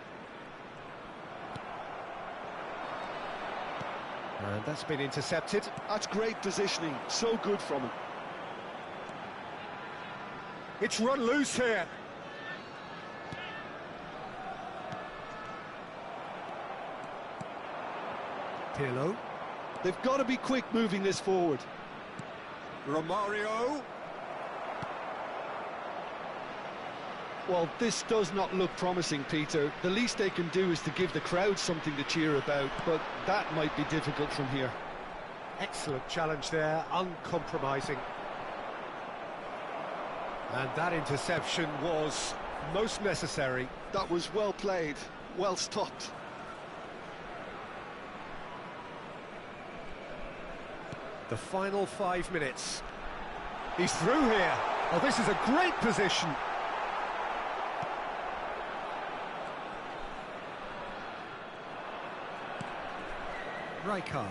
And that's been intercepted. That's great positioning, so good from him. It's run loose here. Pirlo. They've got to be quick moving this forward. Romario. Well, this does not look promising, Peter. The least they can do is to give the crowd something to cheer about, but that might be difficult from here. Excellent challenge there, uncompromising. And that interception was most necessary. That was well played, well stopped. The final 5 minutes. He's through here. Oh, this is a great position. Rijkaard.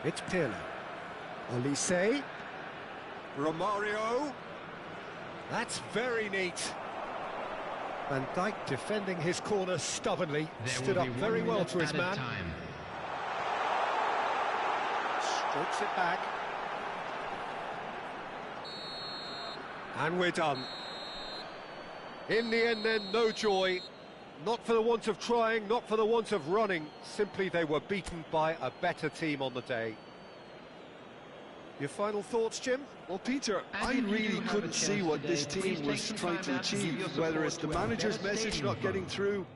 It's Pirlo. Olise. Romario. That's very neat. Van Dijk defending his corner stubbornly. Stood up very well to his man. Strokes it back. And we're done. In the end then, no joy. Not for the want of trying, not for the want of running. Simply they were beaten by a better team on the day. Your final thoughts, Jim? Well, Peter, I really couldn't see what this team was trying to achieve, whether it's the manager's message not getting through,